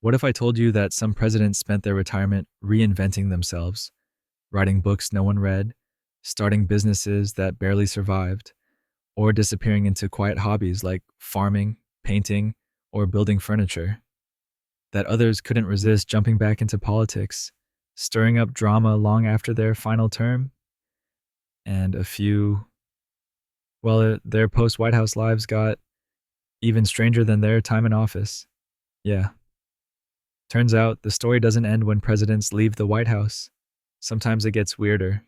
What if I told you that some presidents spent their retirement reinventing themselves, writing books no one read, starting businesses that barely survived, or disappearing into quiet hobbies like farming, painting, or building furniture? That others couldn't resist jumping back into politics, stirring up drama long after their final term, and a few, well, their post White House lives got even stranger than their time in office. Yeah. Turns out the story doesn't end when presidents leave the White House. Sometimes it gets weirder.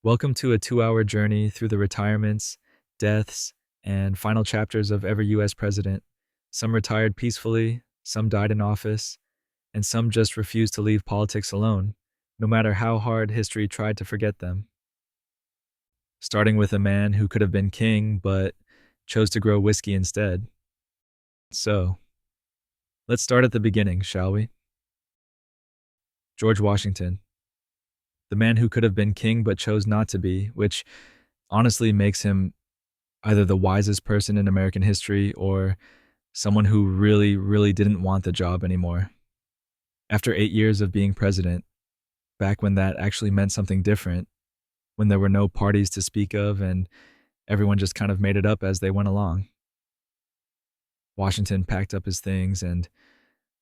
Welcome to a 2-hour journey through the retirements, deaths, and final chapters of every U.S. president. Some retired peacefully, some died in office, and some just refused to leave politics alone, no matter how hard history tried to forget them. Starting with a man who could have been king, but chose to grow whiskey instead. So, let's start at the beginning, shall we? George Washington. The man who could have been king but chose not to be, which honestly makes him either the wisest person in American history or someone who really, really didn't want the job anymore. After 8 years of being president, back when that actually meant something different, when there were no parties to speak of and everyone just kind of made it up as they went along, Washington packed up his things and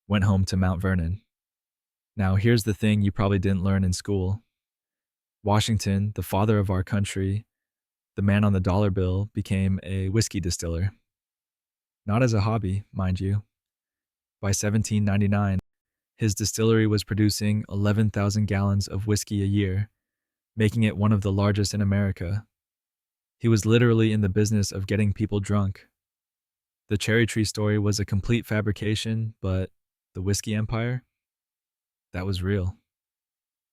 went home to Mount Vernon. Now, here's the thing you probably didn't learn in school. Washington, the father of our country, the man on the dollar bill, became a whiskey distiller. Not as a hobby, mind you. By 1799, his distillery was producing 11,000 gallons of whiskey a year, making it one of the largest in America. He was literally in the business of getting people drunk. The cherry tree story was a complete fabrication, but the whiskey empire? That was real.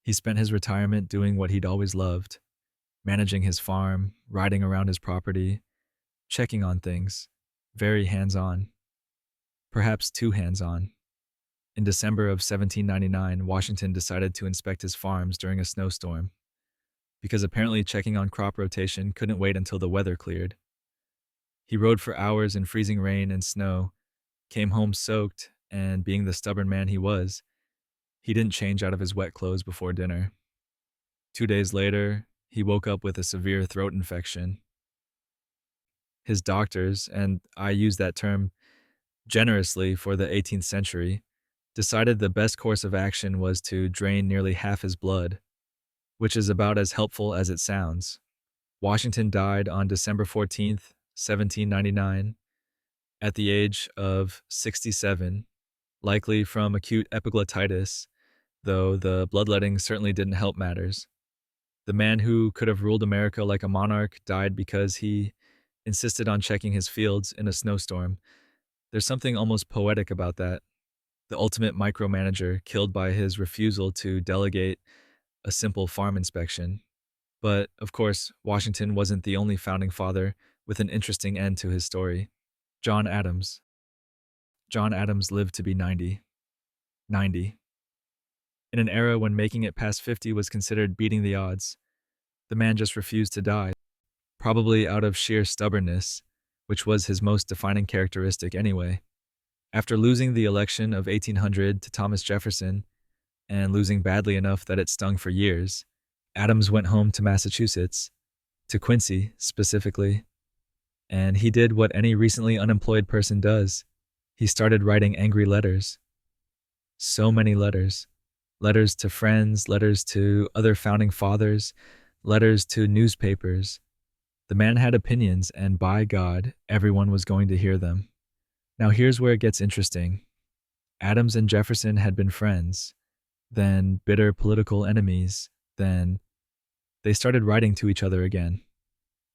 He spent his retirement doing what he'd always loved, managing his farm, riding around his property, checking on things, very hands-on. Perhaps too hands-on. In December of 1799, Washington decided to inspect his farms during a snowstorm, because apparently checking on crop rotation couldn't wait until the weather cleared. He rode for hours in freezing rain and snow, came home soaked, and being the stubborn man he was, he didn't change out of his wet clothes before dinner. 2 days later, he woke up with a severe throat infection. His doctors, and I use that term generously for the 18th century, decided the best course of action was to drain nearly half his blood, which is about as helpful as it sounds. Washington died on December 14th, 1799, at the age of 67, likely from acute epiglottitis, though the bloodletting certainly didn't help matters. The man who could have ruled America like a monarch died because he insisted on checking his fields in a snowstorm. There's something almost poetic about that. The ultimate micromanager killed by his refusal to delegate a simple farm inspection. But, of course, Washington wasn't the only founding father with an interesting end to his story. John Adams. John Adams lived to be 90. 90. In an era when making it past 50 was considered beating the odds, the man just refused to die, probably out of sheer stubbornness, which was his most defining characteristic anyway. After losing the election of 1800 to Thomas Jefferson, and losing badly enough that it stung for years, Adams went home to Massachusetts, to Quincy specifically, and he did what any recently unemployed person does. He started writing angry letters. So many letters. Letters to friends, letters to other founding fathers, letters to newspapers. The man had opinions, and by God, everyone was going to hear them. Now here's where it gets interesting. Adams and Jefferson had been friends, then bitter political enemies, then they started writing to each other again.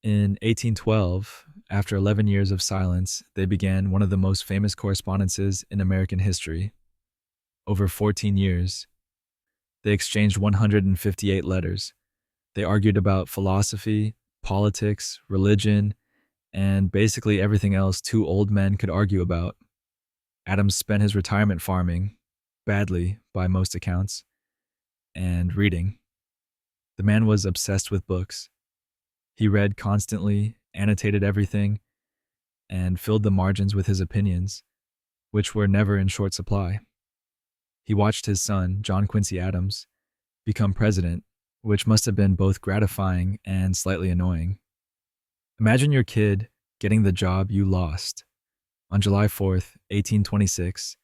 In 1812, after 11 years of silence, they began one of the most famous correspondences in American history. Over 14 years, they exchanged 158 letters. They argued about philosophy, politics, religion, and basically everything else two old men could argue about. Adams spent his retirement farming, badly by most accounts, and reading. The man was obsessed with books. He read constantly, annotated everything, and filled the margins with his opinions, which were never in short supply. He watched his son, John Quincy Adams, become president, which must have been both gratifying and slightly annoying. Imagine your kid getting the job you lost. On July 4th, 1826,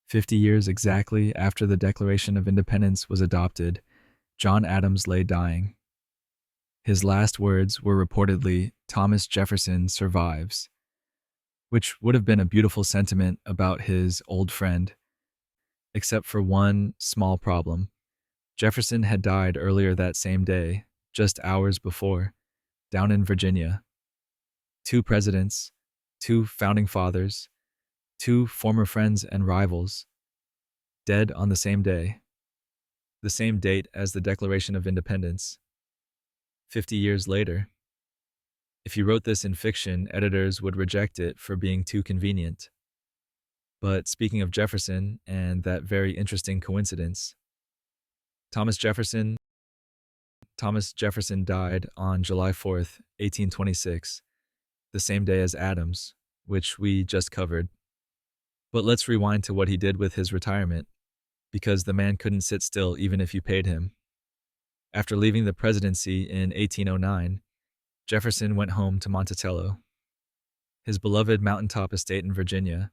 50 years exactly after the Declaration of Independence was adopted, John Adams lay dying. His last words were reportedly, "Thomas Jefferson survives," which would have been a beautiful sentiment about his old friend, except for one small problem. Jefferson had died earlier that same day, just hours before, down in Virginia. 2 presidents, 2 founding fathers, 2 former friends and rivals, dead on the same day, the same date as the Declaration of Independence. 50 years later. If you wrote this in fiction, editors would reject it for being too convenient. But speaking of Jefferson and that very interesting coincidence, Thomas Jefferson died on July 4th, 1826, the same day as Adams, which we just covered. But let's rewind to what he did with his retirement, because the man couldn't sit still even if you paid him. After leaving the presidency in 1809, Jefferson went home to Monticello, his beloved mountaintop estate in Virginia,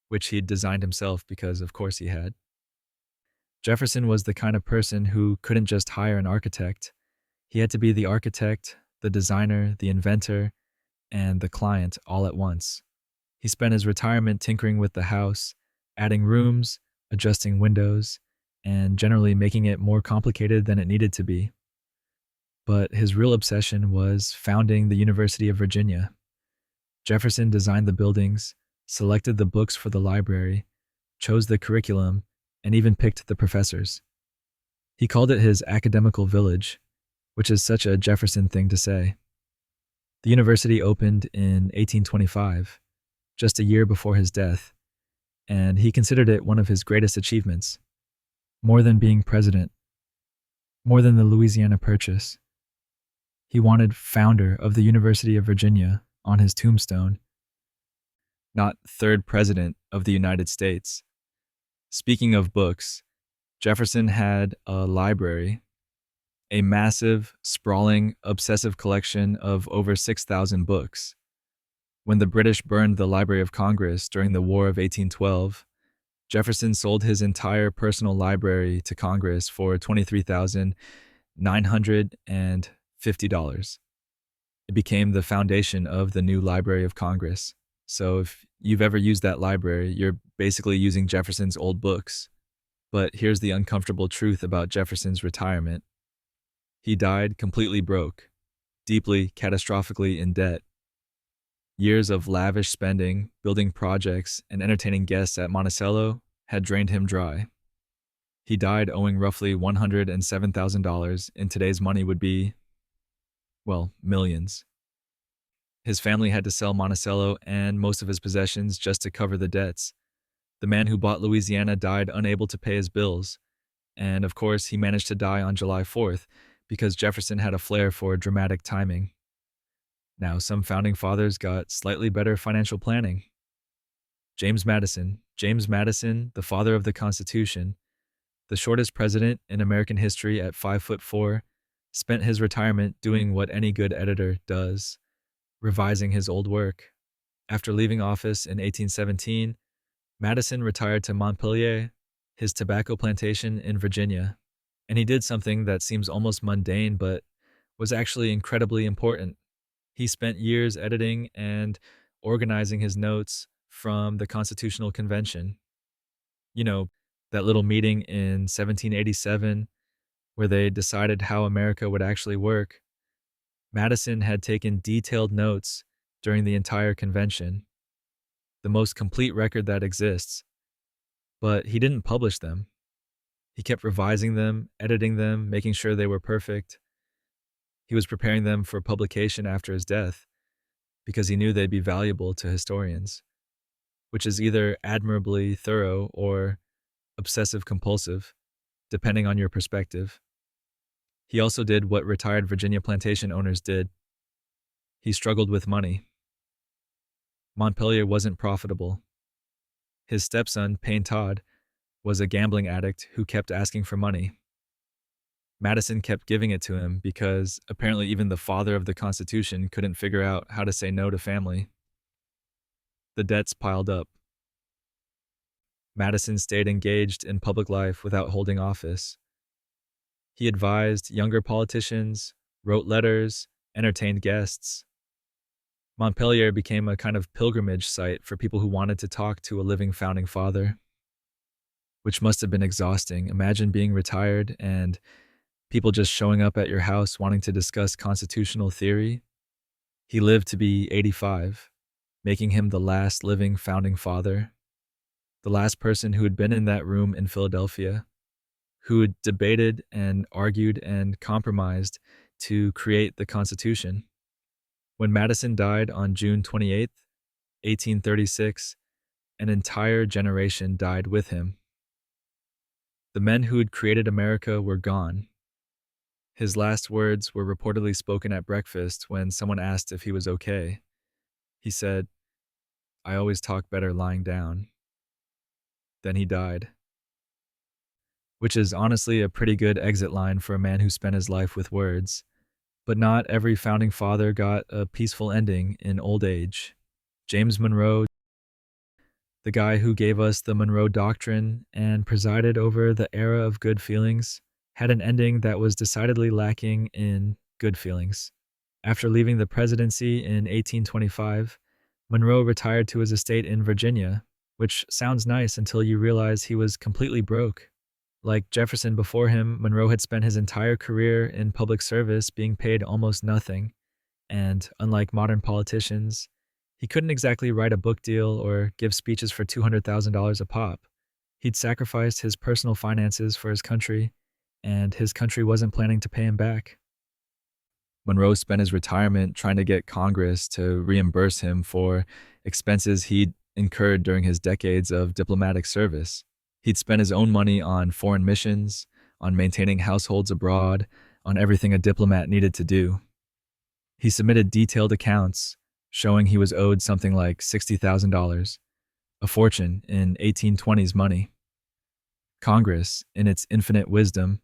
which he'd designed himself because of course he had. Jefferson was the kind of person who couldn't just hire an architect. He had to be the architect, the designer, the inventor, and the client all at once. He spent his retirement tinkering with the house, adding rooms, adjusting windows, and generally making it more complicated than it needed to be. But his real obsession was founding the University of Virginia. Jefferson designed the buildings, selected the books for the library, chose the curriculum, and even picked the professors. He called it his academical village, which is such a Jefferson thing to say. The university opened in 1825, just a year before his death, and he considered it one of his greatest achievements. More than being president, more than the Louisiana Purchase. He wanted founder of the University of Virginia on his tombstone, not third president of the United States. Speaking of books, Jefferson had a library, a massive, sprawling, obsessive collection of over 6,000 books. When the British burned the Library of Congress during the War of 1812, Jefferson sold his entire personal library to Congress for $23,950. It became the foundation of the new Library of Congress. So if you've ever used that library, you're basically using Jefferson's old books. But here's the uncomfortable truth about Jefferson's retirement. He died completely broke, deeply, catastrophically in debt. Years of lavish spending, building projects, and entertaining guests at Monticello had drained him dry. He died owing roughly $107,000 in today's money would be, well, millions. His family had to sell Monticello and most of his possessions just to cover the debts. The man who bought Louisiana died unable to pay his bills. And of course, he managed to die on July 4th because Jefferson had a flair for dramatic timing. Now, some founding fathers got slightly better financial planning. James Madison, the father of the Constitution, the shortest president in American history at 5'4", spent his retirement doing what any good editor does, revising his old work. After leaving office in 1817, Madison retired to Montpelier, his tobacco plantation in Virginia, and he did something that seems almost mundane but was actually incredibly important. He spent years editing and organizing his notes from the Constitutional Convention. You know, that little meeting in 1787 where they decided how America would actually work. Madison had taken detailed notes during the entire convention, the most complete record that exists, but he didn't publish them. He kept revising them, editing them, making sure they were perfect. He was preparing them for publication after his death because he knew they'd be valuable to historians, which is either admirably thorough or obsessive-compulsive, depending on your perspective. He also did what retired Virginia plantation owners did. He struggled with money. Montpelier wasn't profitable. His stepson, Payne Todd, was a gambling addict who kept asking for money. Madison kept giving it to him because apparently even the father of the Constitution couldn't figure out how to say no to family. The debts piled up. Madison stayed engaged in public life without holding office. He advised younger politicians, wrote letters, entertained guests. Montpelier became a kind of pilgrimage site for people who wanted to talk to a living founding father, which must have been exhausting. Imagine being retired and people just showing up at your house wanting to discuss constitutional theory. He lived to be 85, making him the last living founding father, the last person who had been in that room in Philadelphia, who had debated and argued and compromised to create the Constitution. When Madison died on June 28, 1836, an entire generation died with him. The men who had created America were gone. His last words were reportedly spoken at breakfast when someone asked if he was okay. He said, "I always talk better lying down." Then he died. Which is honestly a pretty good exit line for a man who spent his life with words. But not every founding father got a peaceful ending in old age. James Monroe, the guy who gave us the Monroe Doctrine and presided over the era of good feelings, had an ending that was decidedly lacking in good feelings. After leaving the presidency in 1825, Monroe retired to his estate in Virginia, which sounds nice until you realize he was completely broke. Like Jefferson before him, Monroe had spent his entire career in public service being paid almost nothing, and unlike modern politicians, he couldn't exactly write a book deal or give speeches for $200,000 a pop. He'd sacrificed his personal finances for his country, and his country wasn't planning to pay him back. Monroe spent his retirement trying to get Congress to reimburse him for expenses he'd incurred during his decades of diplomatic service. He'd spent his own money on foreign missions, on maintaining households abroad, on everything a diplomat needed to do. He submitted detailed accounts showing he was owed something like $60,000, a fortune in 1820s money. Congress, in its infinite wisdom,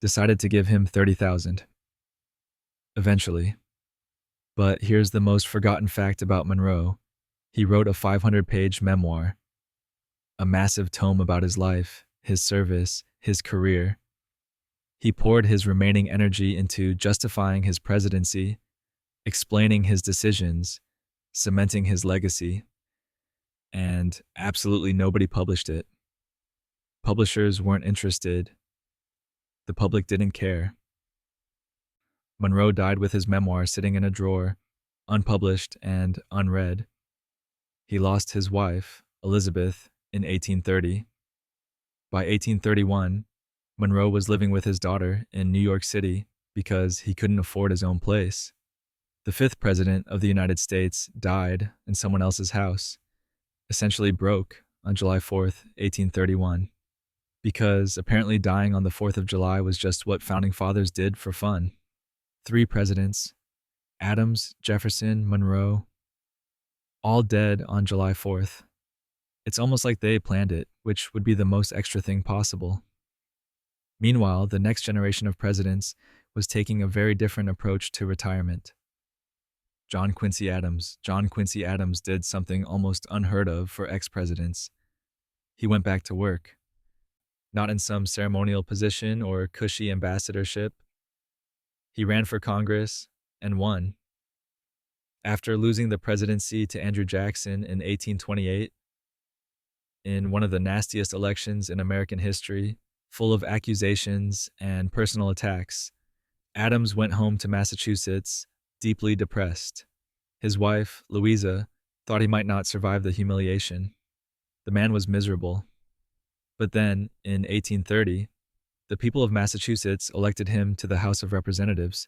decided to give him $30,000. Eventually. But here's the most forgotten fact about Monroe. He wrote a 500-page memoir, a massive tome about his life, his service, his career. He poured his remaining energy into justifying his presidency, explaining his decisions, cementing his legacy, and absolutely nobody published it. Publishers weren't interested. The public didn't care. Monroe died with his memoir sitting in a drawer, unpublished and unread. He lost his wife, Elizabeth, in 1830. By 1831, Monroe was living with his daughter in New York City because he couldn't afford his own place. The fifth president of the United States died in someone else's house, essentially broke on July 4th, 1831, because apparently dying on the 4th of July was just what founding fathers did for fun. 3 presidents, Adams, Jefferson, Monroe, all dead on July 4th. It's almost like they planned it, which would be the most extra thing possible. Meanwhile, the next generation of presidents was taking a very different approach to retirement. John Quincy Adams. John Quincy Adams did something almost unheard of for ex-presidents. He went back to work. Not in some ceremonial position or cushy ambassadorship. He ran for Congress and won. After losing the presidency to Andrew Jackson in 1828, in one of the nastiest elections in American history, full of accusations and personal attacks, Adams went home to Massachusetts, deeply depressed. His wife, Louisa, thought he might not survive the humiliation. The man was miserable. But then, in 1830, the people of Massachusetts elected him to the House of Representatives,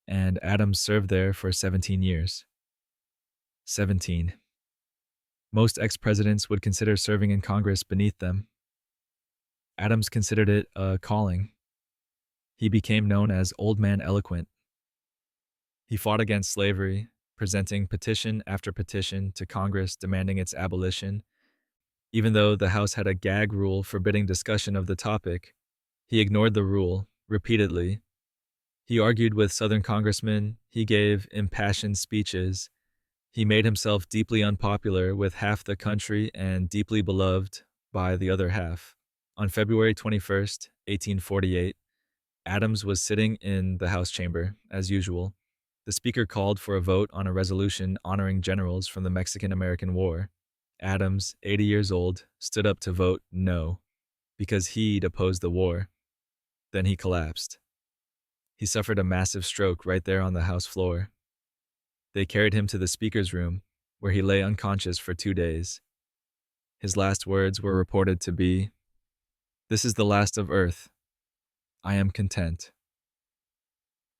and Adams served there for 17 years. 17. Most ex-presidents would consider serving in Congress beneath them. Adams considered it a calling. He became known as Old Man Eloquent. He fought against slavery, presenting petition after petition to Congress demanding its abolition, Even though the House had a gag rule forbidding discussion of the topic, he ignored the rule repeatedly. He argued with Southern congressmen, he gave impassioned speeches, he made himself deeply unpopular with half the country and deeply beloved by the other half. On February 21st, 1848, Adams was sitting in the House chamber, as usual. The Speaker called for a vote on a resolution honoring generals from the Mexican-American War. Adams, 80 years old, stood up to vote no, because he'd opposed the war. Then he collapsed. He suffered a massive stroke right there on the House floor. They carried him to the Speaker's room, where he lay unconscious for 2 days. His last words were reported to be, "This is the last of earth. I am content."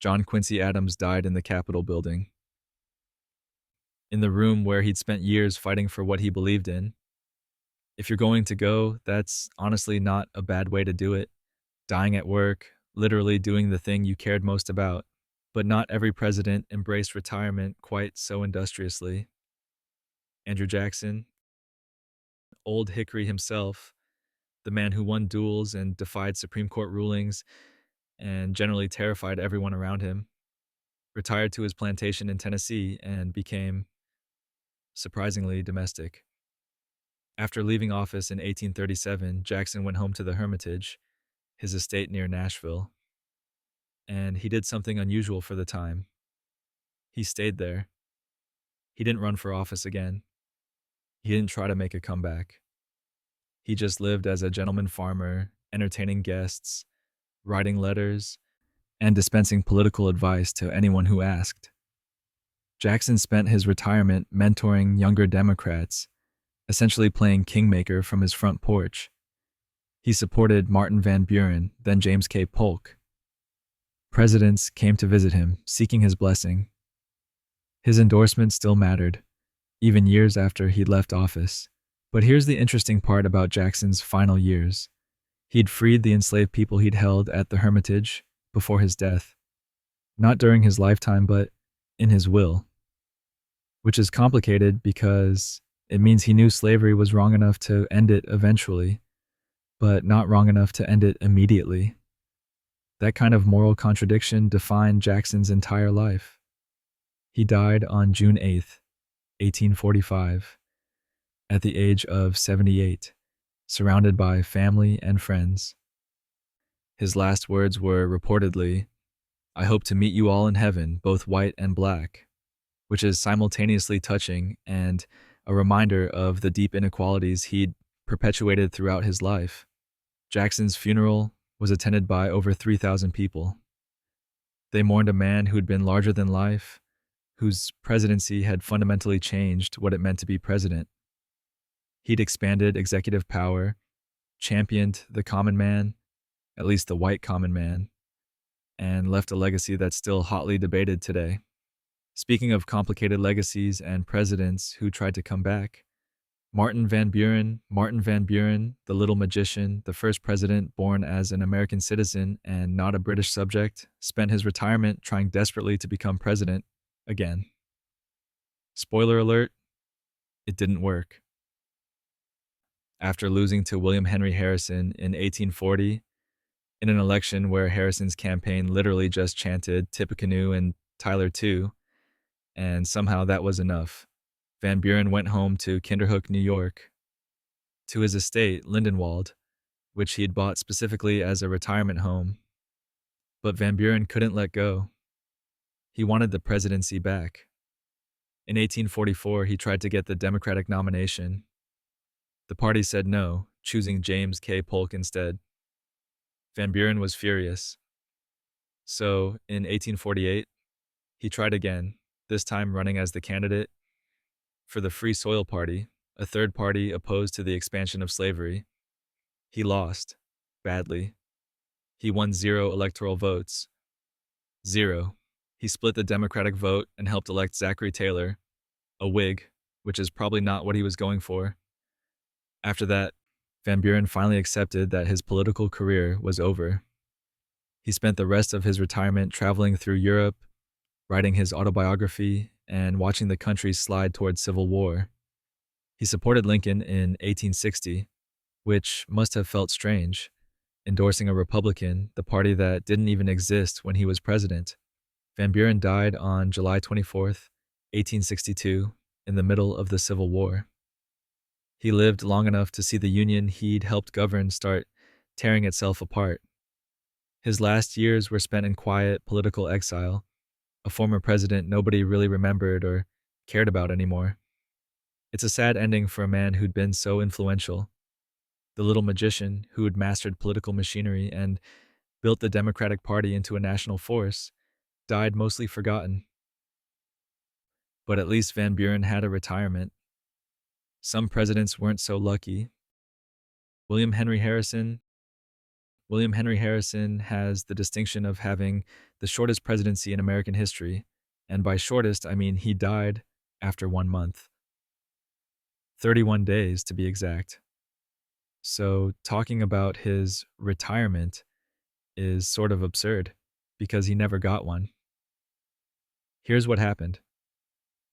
John Quincy Adams died in the Capitol building, in the room where he'd spent years fighting for what he believed in. If you're going to go, that's honestly not a bad way to do it. Dying at work, literally doing the thing you cared most about. But not every president embraced retirement quite so industriously. Andrew Jackson, Old Hickory himself, the man who won duels and defied Supreme Court rulings and generally terrified everyone around him, retired to his plantation in Tennessee and became, surprisingly, domestic. After leaving office in 1837, Jackson went home to the Hermitage, his estate near Nashville. And he did something unusual for the time. He stayed there. He didn't run for office again. He didn't try to make a comeback. He just lived as a gentleman farmer, entertaining guests, writing letters, and dispensing political advice to anyone who asked. Jackson spent his retirement mentoring younger Democrats, essentially playing kingmaker from his front porch. He supported Martin Van Buren, then James K. Polk. Presidents came to visit him, seeking his blessing. His endorsement still mattered, even years after he'd left office. But here's the interesting part about Jackson's final years. He'd freed the enslaved people he'd held at the Hermitage before his death. Not during his lifetime, but in his will. Which is complicated because it means he knew slavery was wrong enough to end it eventually, but not wrong enough to end it immediately. That kind of moral contradiction defined Jackson's entire life. He died on June 8th, 1845, at the age of 78, surrounded by family and friends. His last words were reportedly, "I hope to meet you all in heaven, both white and black," which is simultaneously touching and a reminder of the deep inequalities he'd perpetuated throughout his life. Jackson's funeral was attended by over 3,000 people. They mourned a man who'd been larger than life, whose presidency had fundamentally changed what it meant to be president. He'd expanded executive power, championed the common man, at least the white common man, and left a legacy that's still hotly debated today. Speaking of complicated legacies and presidents who tried to come back, Martin Van Buren, the little magician, the first president born as an American citizen and not a British subject, spent his retirement trying desperately to become president again. Spoiler alert, it didn't work. After losing to William Henry Harrison in 1840, in an election where Harrison's campaign literally just chanted Tippecanoe and Tyler too, and somehow that was enough, Van Buren went home to Kinderhook, New York, to his estate, Lindenwold, which he had bought specifically as a retirement home. But Van Buren couldn't let go. He wanted the presidency back. In 1844, he tried to get the Democratic nomination. The party said no, choosing James K. Polk instead. Van Buren was furious. So, in 1848, he tried again, this time running as the candidate for the Free Soil Party, a third party opposed to the expansion of slavery. He lost, badly. He won 0 electoral votes. 0. He split the Democratic vote and helped elect Zachary Taylor, a Whig, which is probably not what he was going for. After that, Van Buren finally accepted that his political career was over. He spent the rest of his retirement traveling through Europe, writing his autobiography, and watching the country slide towards civil war. He supported Lincoln in 1860, which must have felt strange, endorsing a Republican, the party that didn't even exist when he was president. Van Buren died on July 24th, 1862, in the middle of the Civil War. He lived long enough to see the Union he'd helped govern start tearing itself apart. His last years were spent in quiet political exile, a former president nobody really remembered or cared about anymore. It's a sad ending for a man who'd been so influential. The little magician who'd mastered political machinery and built the Democratic Party into a national force died mostly forgotten. But at least Van Buren had a retirement. Some presidents weren't so lucky. William Henry Harrison has the distinction of having the shortest presidency in American history, and by shortest, I mean he died after 1 month. 31 days, to be exact. So talking about his retirement is sort of absurd, because he never got one. Here's what happened.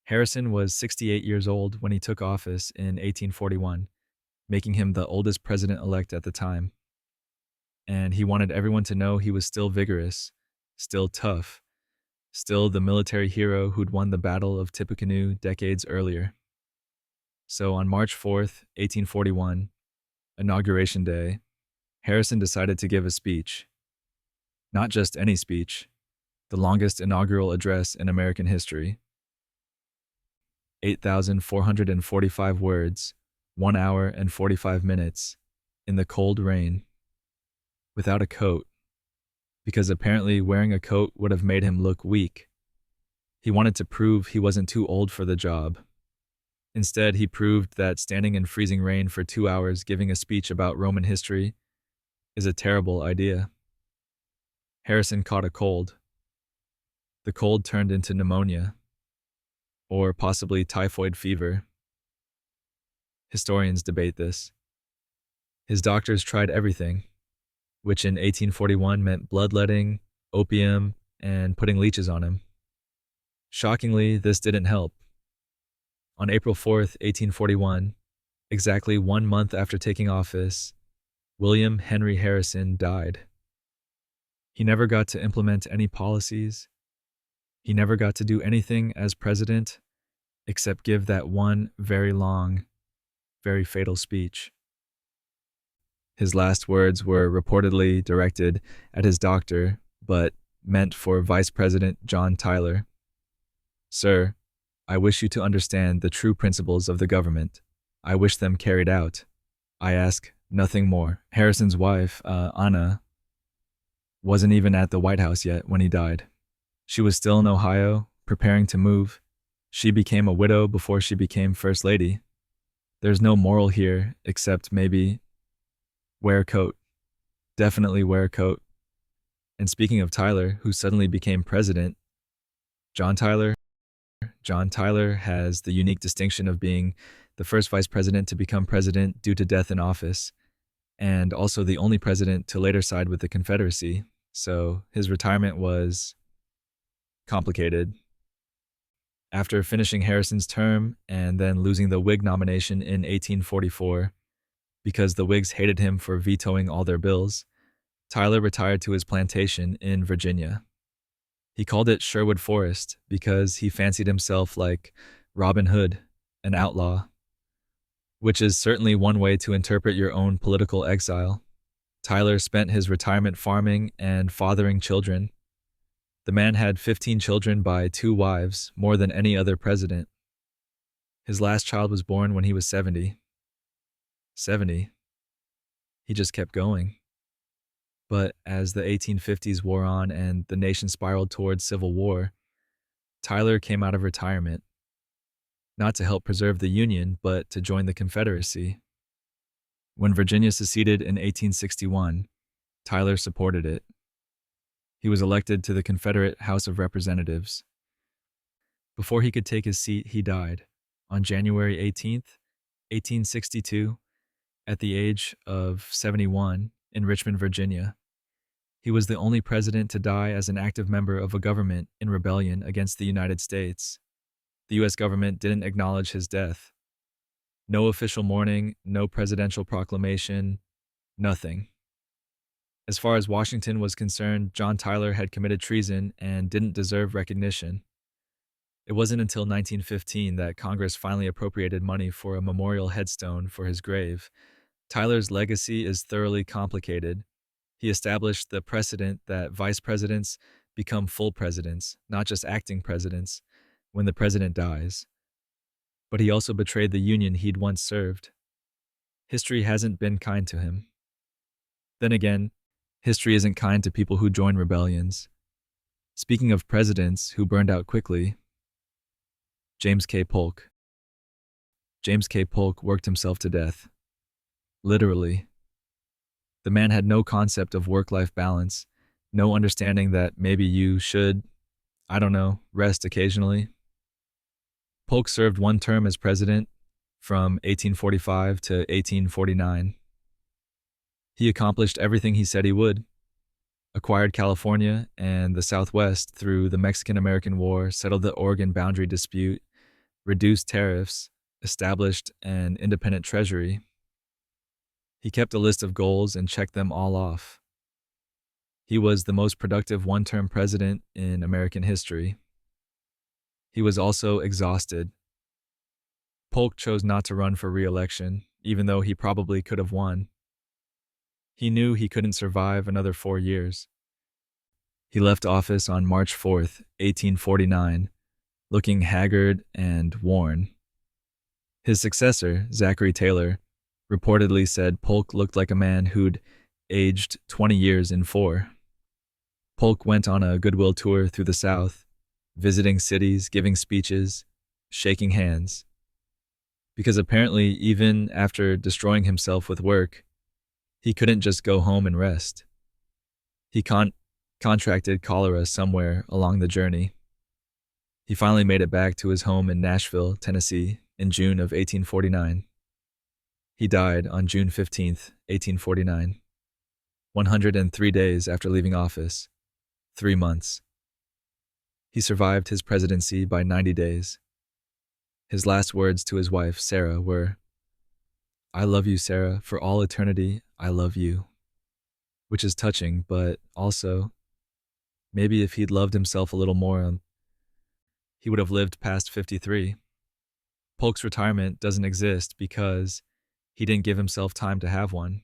Harrison was 68 years old when he took office in 1841, making him the oldest president-elect at the time. And he wanted everyone to know he was still vigorous, still tough, still the military hero who'd won the Battle of Tippecanoe decades earlier. So on March 4th, 1841, Inauguration Day, Harrison decided to give a speech. Not just any speech, the longest inaugural address in American history. 8,445 words, 1 hour and 45 minutes, in the cold rain, without a coat, because apparently wearing a coat would have made him look weak. He wanted to prove he wasn't too old for the job. Instead, he proved that standing in freezing rain for 2 hours giving a speech about Roman history is a terrible idea. Harrison caught a cold. The cold turned into pneumonia, or possibly typhoid fever. Historians debate this. His doctors tried everything, which in 1841 meant bloodletting, opium, and putting leeches on him. Shockingly, this didn't help. On April 4th, 1841, exactly 1 month after taking office, William Henry Harrison died. He never got to implement any policies. He never got to do anything as president except give that one very long, very fatal speech. His last words were reportedly directed at his doctor, but meant for Vice President John Tyler. "Sir, I wish you to understand the true principles of the government. I wish them carried out. I ask nothing more." Harrison's wife, Anna, wasn't even at the White House yet when he died. She was still in Ohio, preparing to move. She became a widow before she became First Lady. There's no moral here, except maybe wear a coat. Definitely wear a coat. And speaking of Tyler, who suddenly became president, John Tyler has the unique distinction of being the first vice president to become president due to death in office, and also the only president to later side with the Confederacy. So his retirement was complicated. After finishing Harrison's term and then losing the Whig nomination in 1844, because the Whigs hated him for vetoing all their bills, Tyler retired to his plantation in Virginia. He called it Sherwood Forest because he fancied himself like Robin Hood, an outlaw, which is certainly one way to interpret your own political exile. Tyler spent his retirement farming and fathering children. The man had 15 children by 2 wives, more than any other president. His last child was born when he was 70. 70. He just kept going. But as the 1850s wore on and the nation spiraled towards civil war, Tyler came out of retirement, not to help preserve the Union, but to join the Confederacy. When Virginia seceded in 1861, Tyler supported it. He was elected to the Confederate House of Representatives. Before he could take his seat, he died on January 18th, 1862, at the age of 71 in Richmond, Virginia. He was the only president to die as an active member of a government in rebellion against the United States. The U.S. government didn't acknowledge his death. No official mourning, no presidential proclamation, nothing. As far as Washington was concerned, John Tyler had committed treason and didn't deserve recognition. It wasn't until 1915 that Congress finally appropriated money for a memorial headstone for his grave. Tyler's legacy is thoroughly complicated. He established the precedent that vice presidents become full presidents, not just acting presidents, when the president dies. But he also betrayed the Union he'd once served. History hasn't been kind to him. Then again, history isn't kind to people who join rebellions. Speaking of presidents who burned out quickly, James K. Polk. James K. Polk worked himself to death. Literally. The man had no concept of work-life balance, no understanding that maybe you should, rest occasionally. Polk served one term as president from 1845 to 1849. He accomplished everything he said he would. Acquired California and the Southwest through the Mexican-American War, settled the Oregon boundary dispute, reduced tariffs, established an independent treasury. He kept a list of goals and checked them all off. He was the most productive one-term president in American history. He was also exhausted. Polk chose not to run for re-election, even though he probably could have won. He knew he couldn't survive another 4 years. He left office on March 4th, 1849, looking haggard and worn. His successor, Zachary Taylor, reportedly said Polk looked like a man who'd aged 20 years in 4. Polk went on a goodwill tour through the South, visiting cities, giving speeches, shaking hands. Because apparently, even after destroying himself with work, he couldn't just go home and rest. He contracted cholera somewhere along the journey. He finally made it back to his home in Nashville, Tennessee, in June of 1849. He died on June 15th, 1849, 103 days after leaving office, 3 months. He survived his presidency by 90 days. His last words to his wife, Sarah, were, "I love you, Sarah, for all eternity, I love you." Which is touching, but also, maybe if he'd loved himself a little more, he would have lived past 53. Polk's retirement doesn't exist because he didn't give himself time to have one.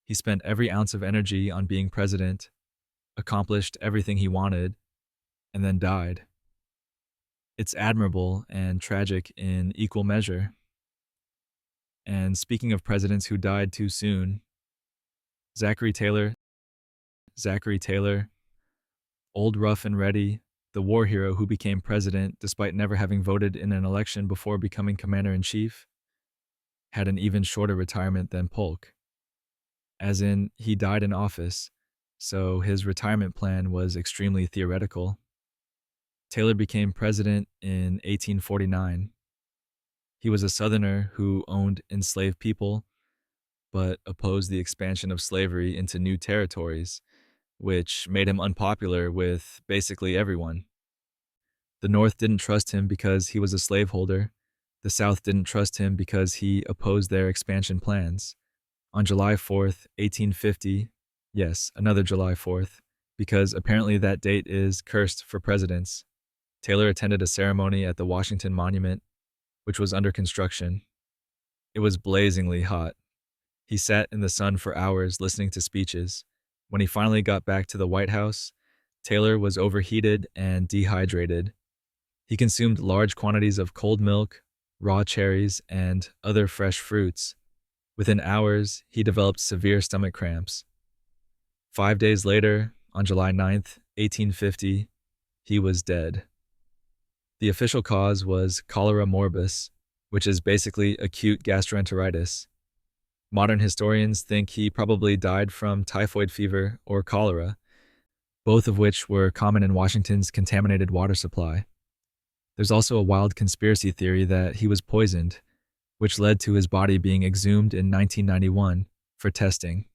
He spent every ounce of energy on being president, accomplished everything he wanted, and then died. It's admirable and tragic in equal measure. And speaking of presidents who died too soon, Zachary Taylor, old rough and ready, the war hero who became president despite never having voted in an election before becoming commander-in-chief, had an even shorter retirement than Polk. As in, he died in office, so his retirement plan was extremely theoretical. Taylor became president in 1849. He was a Southerner who owned enslaved people, but opposed the expansion of slavery into new territories, which made him unpopular with basically everyone. The North didn't trust him because he was a slaveholder. The South didn't trust him because he opposed their expansion plans. On July 4th, 1850, yes, another July 4th, because apparently that date is cursed for presidents, Taylor attended a ceremony at the Washington Monument, which was under construction. It was blazingly hot. He sat in the sun for hours listening to speeches. When he finally got back to the White House, Taylor was overheated and dehydrated. He consumed large quantities of cold milk, raw cherries, and other fresh fruits. Within hours, he developed severe stomach cramps. 5 days later, on July 9th, 1850, he was dead. The official cause was cholera morbus, which is basically acute gastroenteritis. Modern historians think he probably died from typhoid fever or cholera, both of which were common in Washington's contaminated water supply. There's also a wild conspiracy theory that he was poisoned, which led to his body being exhumed in 1991 for testing.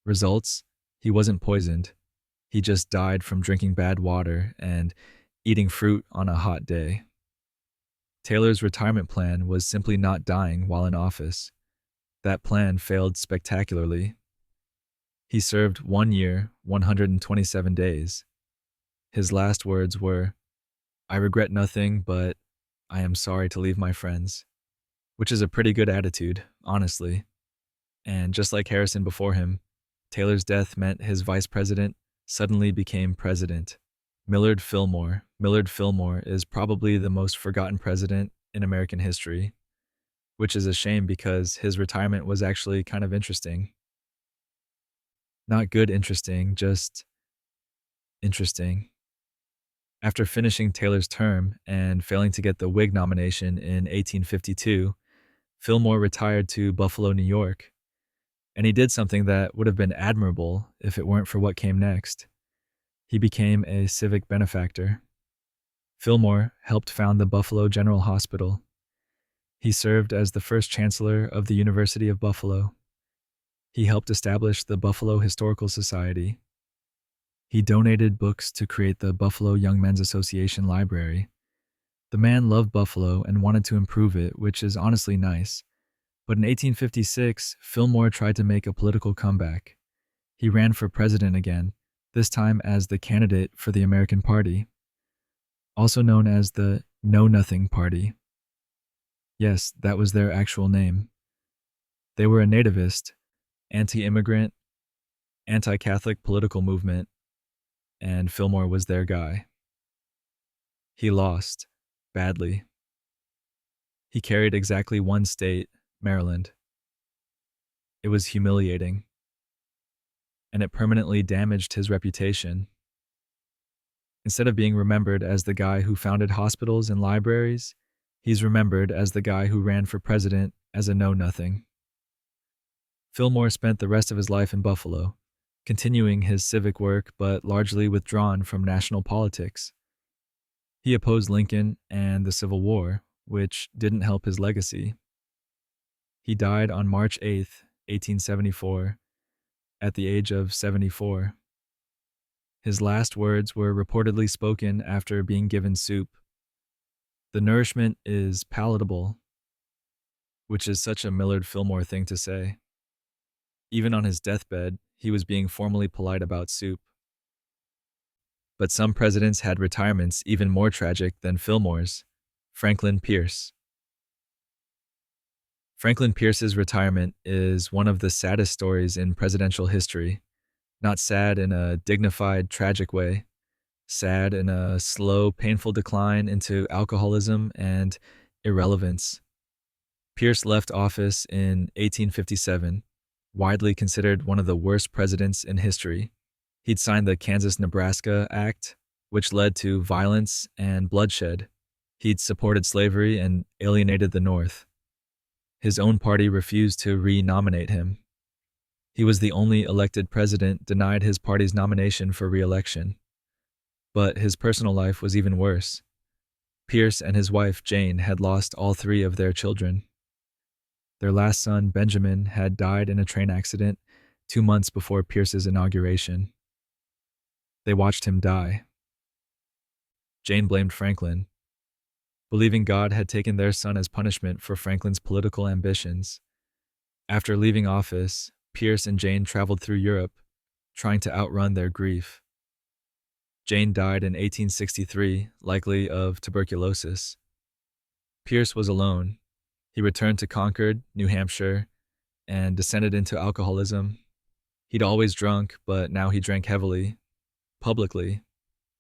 Results: he wasn't poisoned. He just died from drinking bad water and eating fruit on a hot day. Taylor's retirement plan was simply not dying while in office. That plan failed spectacularly. He served 1 year, 127 days. His last words were, "I regret nothing, but I am sorry to leave my friends," which is a pretty good attitude, honestly. And just like Harrison before him, Taylor's death meant his vice president suddenly became president. Millard Fillmore. Millard Fillmore is probably the most forgotten president in American history, which is a shame because his retirement was actually kind of interesting. Not good interesting, just interesting. After finishing Taylor's term and failing to get the Whig nomination in 1852, Fillmore retired to Buffalo, New York. And he did something that would have been admirable if it weren't for what came next. He became a civic benefactor. Fillmore helped found the Buffalo General Hospital. He served as the first chancellor of the University of Buffalo. He helped establish the Buffalo Historical Society. He donated books to create the Buffalo Young Men's Association Library. The man loved Buffalo and wanted to improve it, which is honestly nice. But in 1856, Fillmore tried to make a political comeback. He ran for president again, this time as the candidate for the American Party, also known as the Know-Nothing Party. Yes, that was their actual name. They were a nativist, anti-immigrant, anti-Catholic political movement, and Fillmore was their guy. He lost, badly. He carried exactly one state, Maryland. It was humiliating, and it permanently damaged his reputation. Instead of being remembered as the guy who founded hospitals and libraries, he's remembered as the guy who ran for president as a know-nothing. Fillmore spent the rest of his life in Buffalo, continuing his civic work but largely withdrawn from national politics. He opposed Lincoln and the Civil War, which didn't help his legacy. He died on March 8, 1874, at the age of 74. His last words were reportedly spoken after being given soup. "The nourishment is palatable," which is such a Millard Fillmore thing to say. Even on his deathbed, he was being formally polite about soup. But some presidents had retirements even more tragic than Fillmore's. Franklin Pierce. Franklin Pierce's retirement is one of the saddest stories in presidential history. Not sad in a dignified, tragic way. Sad in a slow, painful decline into alcoholism and irrelevance. Pierce left office in 1857, widely considered one of the worst presidents in history. He'd signed the Kansas-Nebraska Act, which led to violence and bloodshed. He'd supported slavery and alienated the North. His own party refused to re-nominate him. He was the only elected president denied his party's nomination for re-election. But his personal life was even worse. Pierce and his wife, Jane, had lost all 3 of their children. Their last son, Benjamin, had died in a train accident 2 months before Pierce's inauguration. They watched him die. Jane blamed Franklin, believing God had taken their son as punishment for Franklin's political ambitions. After leaving office, Pierce and Jane traveled through Europe, trying to outrun their grief. Jane died in 1863, likely of tuberculosis. Pierce was alone. He returned to Concord, New Hampshire, and descended into alcoholism. He'd always drunk, but now he drank heavily, publicly.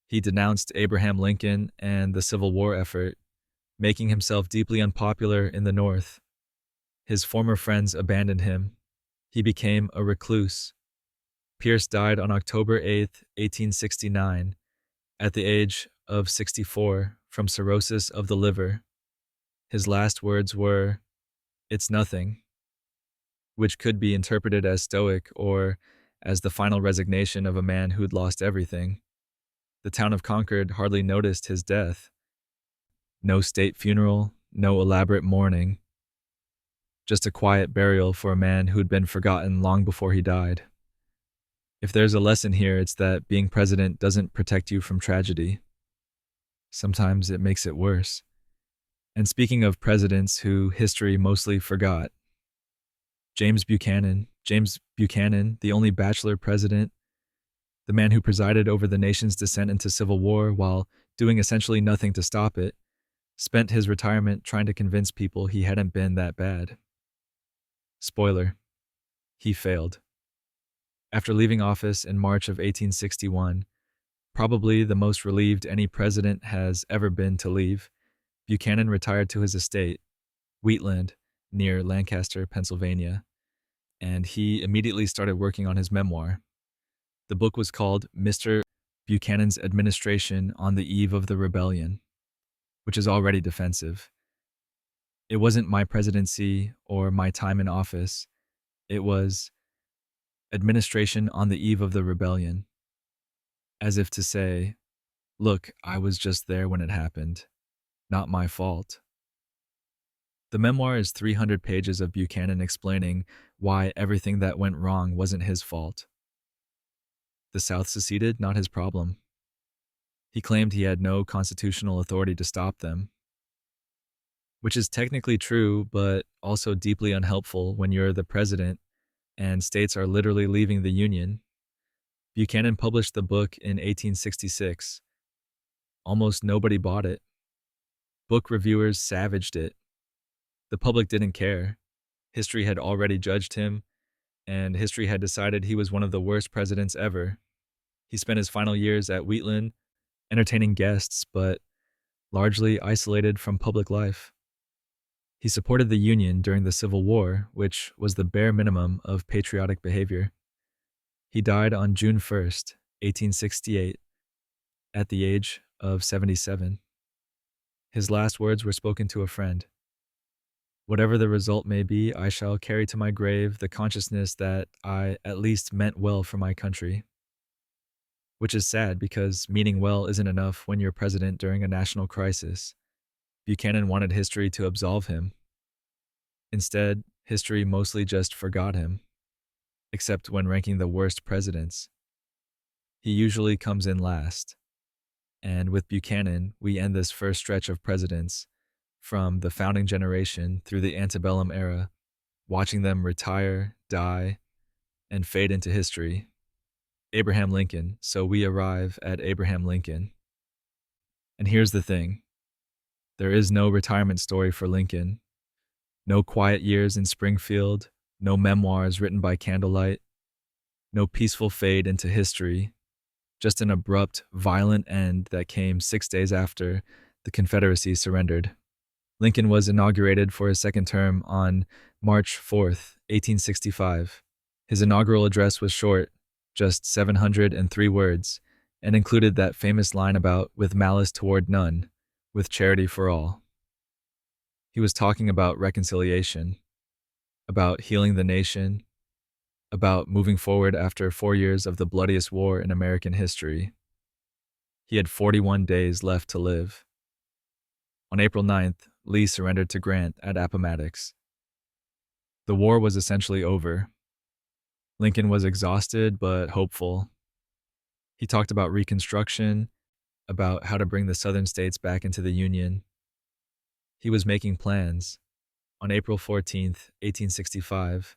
He denounced Abraham Lincoln and the Civil War effort, making himself deeply unpopular in the North. His former friends abandoned him. He became a recluse. Pierce died on October 8, 1869, at the age of 64 from cirrhosis of the liver. His last words were, "It's nothing," which could be interpreted as stoic or as the final resignation of a man who'd lost everything. The town of Concord hardly noticed his death. No state funeral, no elaborate mourning. Just a quiet burial for a man who'd been forgotten long before he died. If there's a lesson here, it's that being president doesn't protect you from tragedy. Sometimes it makes it worse. And speaking of presidents who history mostly forgot, James Buchanan, the only bachelor president, the man who presided over the nation's descent into civil war while doing essentially nothing to stop it, spent his retirement trying to convince people he hadn't been that bad. Spoiler, he failed. After leaving office in March of 1861, probably the most relieved any president has ever been to leave, Buchanan retired to his estate, Wheatland, near Lancaster, Pennsylvania, and he immediately started working on his memoir. The book was called Mr. Buchanan's Administration on the Eve of the Rebellion, which is already defensive. It wasn't my presidency or my time in office. It was Administration on the Eve of the Rebellion, as if to say, look, I was just there when it happened. Not my fault. The memoir is 300 pages of Buchanan explaining why everything that went wrong wasn't his fault. The South seceded, not his problem. He claimed he had no constitutional authority to stop them, which is technically true, but also deeply unhelpful when you're the president and states are literally leaving the Union. Buchanan published the book in 1866. Almost nobody bought it. Book reviewers savaged it. The public didn't care. History had already judged him, and history had decided he was one of the worst presidents ever. He spent his final years at Wheatland entertaining guests, but largely isolated from public life. He supported the Union during the Civil War, which was the bare minimum of patriotic behavior. He died on June 1st, 1868, at the age of 77. His last words were spoken to a friend. Whatever the result may be, I shall carry to my grave the consciousness that I at least meant well for my country. Which is sad because meaning well isn't enough when you're president during a national crisis. Buchanan wanted history to absolve him. Instead, history mostly just forgot him, except when ranking the worst presidents. He usually comes in last. And with Buchanan, we end this first stretch of presidents, from the founding generation through the antebellum era, watching them retire, die, and fade into history. Abraham Lincoln, so we arrive at Abraham Lincoln. And here's the thing. There is no retirement story for Lincoln. No quiet years in Springfield, no memoirs written by candlelight, no peaceful fade into history, just an abrupt, violent end that came 6 days after the Confederacy surrendered. Lincoln was inaugurated for his second term on March 4th, 1865. His inaugural address was short, just 703 words, and included that famous line about with malice toward none, with charity for all. He was talking about reconciliation, about healing the nation, about moving forward after 4 years of the bloodiest war in American history. He had 41 days left to live. On April 9th, Lee surrendered to Grant at Appomattox. The war was essentially over. Lincoln was exhausted but hopeful. He talked about Reconstruction, about how to bring the Southern states back into the Union. He was making plans. On April 14th, 1865,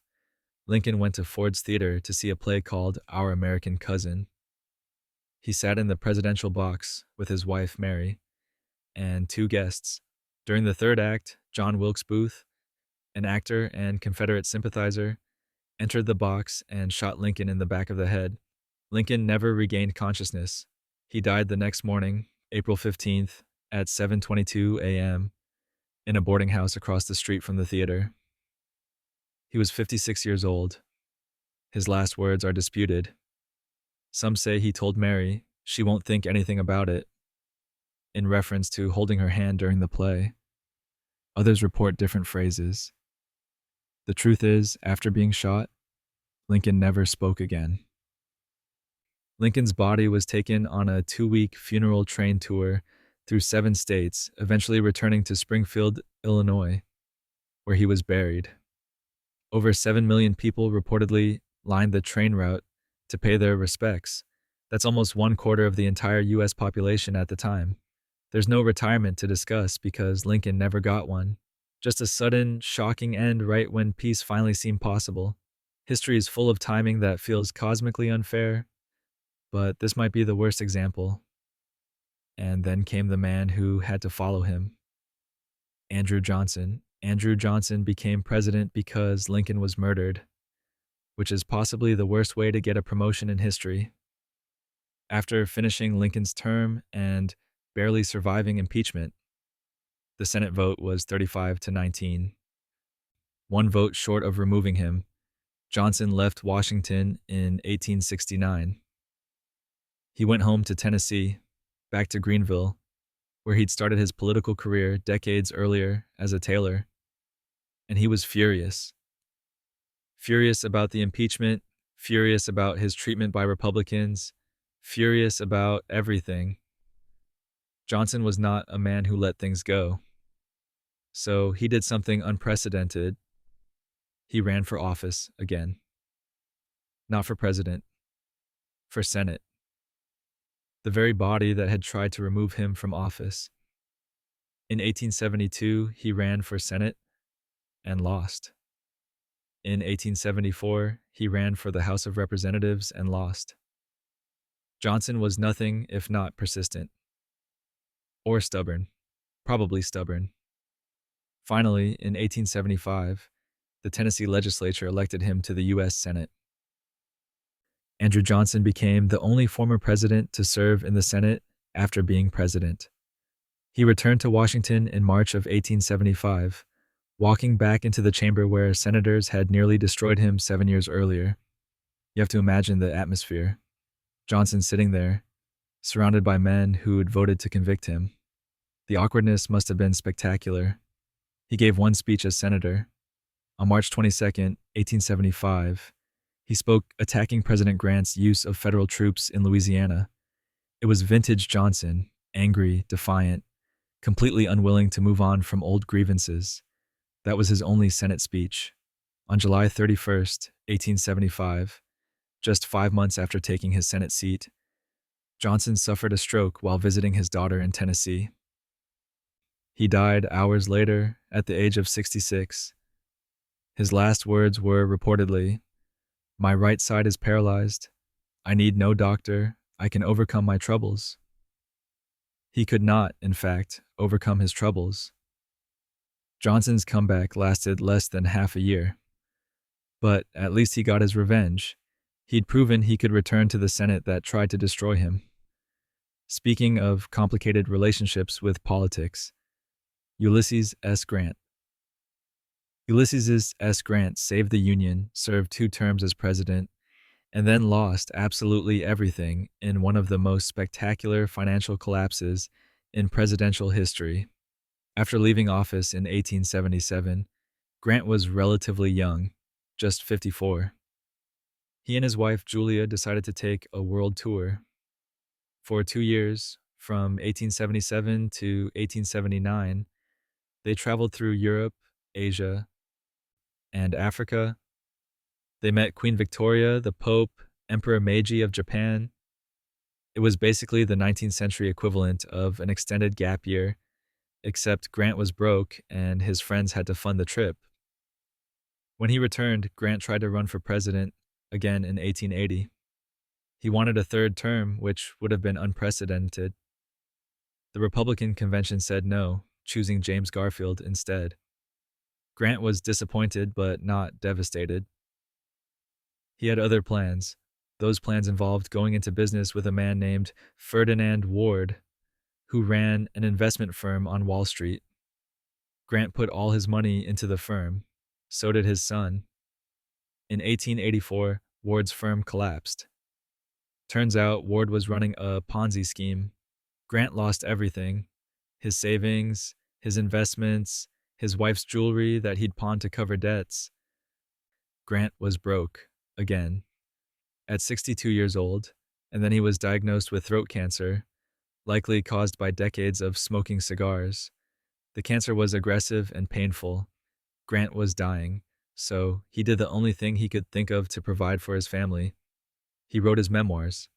Lincoln went to Ford's Theater to see a play called Our American Cousin. He sat in the presidential box with his wife, Mary, and 2 guests. During the third act, John Wilkes Booth, an actor and Confederate sympathizer, entered the box and shot Lincoln in the back of the head. Lincoln never regained consciousness. He died the next morning, April 15th, at 7:22 a.m., in a boarding house across the street from the theater. He was 56 years old. His last words are disputed. Some say he told Mary she won't think anything about it, in reference to holding her hand during the play. Others report different phrases. The truth is, after being shot, Lincoln never spoke again. Lincoln's body was taken on a 2-week funeral train tour through 7 states, eventually returning to Springfield, Illinois, where he was buried. Over 7 million people reportedly lined the train route to pay their respects. That's almost 1/4 of the entire U.S. population at the time. There's no retirement to discuss because Lincoln never got one. Just a sudden, shocking end right when peace finally seemed possible. History is full of timing that feels cosmically unfair, but this might be the worst example. And then came the man who had to follow him, Andrew Johnson. Andrew Johnson became president because Lincoln was murdered, which is possibly the worst way to get a promotion in history. After finishing Lincoln's term and barely surviving impeachment, the Senate vote was 35-19. One vote short of removing him, Johnson left Washington in 1869. He went home to Tennessee, back to Greenville, where he'd started his political career decades earlier as a tailor. And he was furious. Furious about the impeachment, furious about his treatment by Republicans, furious about everything. Johnson was not a man who let things go. So he did something unprecedented. He ran for office again. Not for president, for Senate. The very body that had tried to remove him from office. In 1872, he ran for Senate and lost. In 1874, he ran for the House of Representatives and lost. Johnson was nothing if not persistent. Or stubborn. Probably stubborn. Finally, in 1875, the Tennessee legislature elected him to the U.S. Senate. Andrew Johnson became the only former president to serve in the Senate after being president. He returned to Washington in March of 1875, walking back into the chamber where senators had nearly destroyed him 7 years earlier. You have to imagine the atmosphere. Johnson sitting there, surrounded by men who'd voted to convict him. The awkwardness must have been spectacular. He gave one speech as senator. On March 22, 1875, he spoke attacking President Grant's use of federal troops in Louisiana. It was vintage Johnson, angry, defiant, completely unwilling to move on from old grievances. That was his only Senate speech. On July 31st, 1875, just 5 months after taking his Senate seat, Johnson suffered a stroke while visiting his daughter in Tennessee. He died hours later at the age of 66. His last words were reportedly, "My right side is paralyzed. I need no doctor. I can overcome my troubles." He could not, in fact, overcome his troubles. Johnson's comeback lasted less than half a year. But at least he got his revenge. He'd proven he could return to the Senate that tried to destroy him. Speaking of complicated relationships with politics, Ulysses S. Grant. Ulysses S. Grant saved the Union, served 2 terms as president, and then lost absolutely everything in one of the most spectacular financial collapses in presidential history. After leaving office in 1877, Grant was relatively young, just 54. He and his wife Julia decided to take a world tour. For 2 years, from 1877 to 1879, they traveled through Europe, Asia, and Africa. They met Queen Victoria, the Pope, Emperor Meiji of Japan. It was basically the 19th century equivalent of an extended gap year, except Grant was broke and his friends had to fund the trip. When he returned, Grant tried to run for president again in 1880. He wanted a 3rd term, which would have been unprecedented. The Republican convention said no, choosing James Garfield instead. Grant was disappointed but not devastated. He had other plans. Those plans involved going into business with a man named Ferdinand Ward, who ran an investment firm on Wall Street. Grant put all his money into the firm. So did his son. In 1884, Ward's firm collapsed. Turns out Ward was running a Ponzi scheme. Grant lost everything. His savings, his investments, his wife's jewelry that he'd pawned to cover debts. Grant was broke, again. At 62 years old, and then he was diagnosed with throat cancer, likely caused by decades of smoking cigars. The cancer was aggressive and painful. Grant was dying, so he did the only thing he could think of to provide for his family. He wrote his memoirs.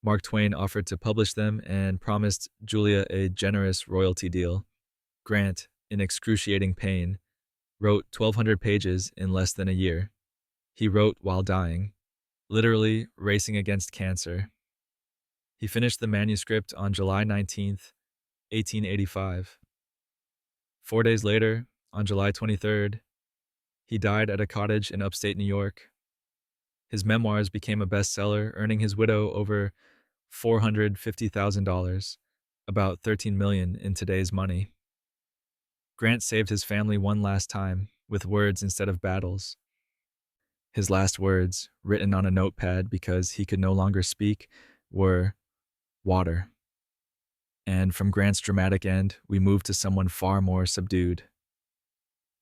Mark Twain offered to publish them and promised Julia a generous royalty deal. Grant, in excruciating pain, wrote 1,200 pages in less than a year. He wrote while dying, literally racing against cancer. He finished the manuscript on July 19th, 1885. 4 days later, on July 23rd, he died at a cottage in upstate New York. His memoirs became a bestseller, earning his widow over $450,000, about $13 million in today's money. Grant saved his family one last time, with words instead of battles. His last words, written on a notepad because he could no longer speak, were water. And from Grant's dramatic end, we move to someone far more subdued.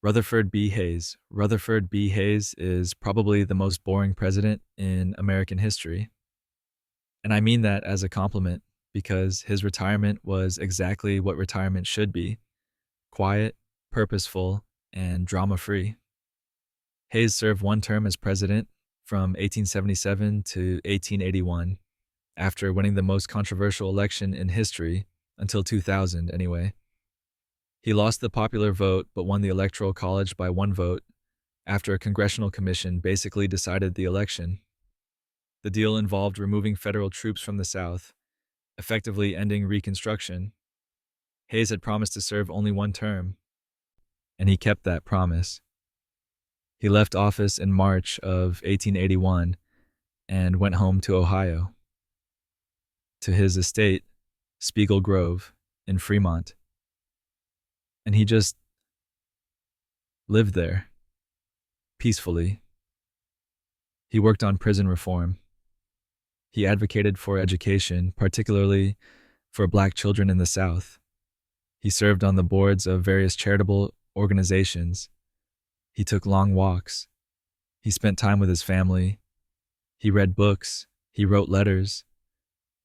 Rutherford B. Hayes. Rutherford B. Hayes is probably the most boring president in American history. And I mean that as a compliment, because his retirement was exactly what retirement should be: quiet, purposeful, and drama-free. Hayes served one term as president from 1877 to 1881, after winning the most controversial election in history, until 2000 anyway. He lost the popular vote but won the Electoral College by 1 vote after a congressional commission basically decided the election. The deal involved removing federal troops from the South, effectively ending Reconstruction. Hayes had promised to serve only 1 term, and he kept that promise. He left office in March of 1881 and went home to Ohio, to his estate, Spiegel Grove, in Fremont. And he just lived there, peacefully. He worked on prison reform. He advocated for education, particularly for Black children in the South. He served on the boards of various charitable organizations. He took long walks. He spent time with his family. He read books. He wrote letters.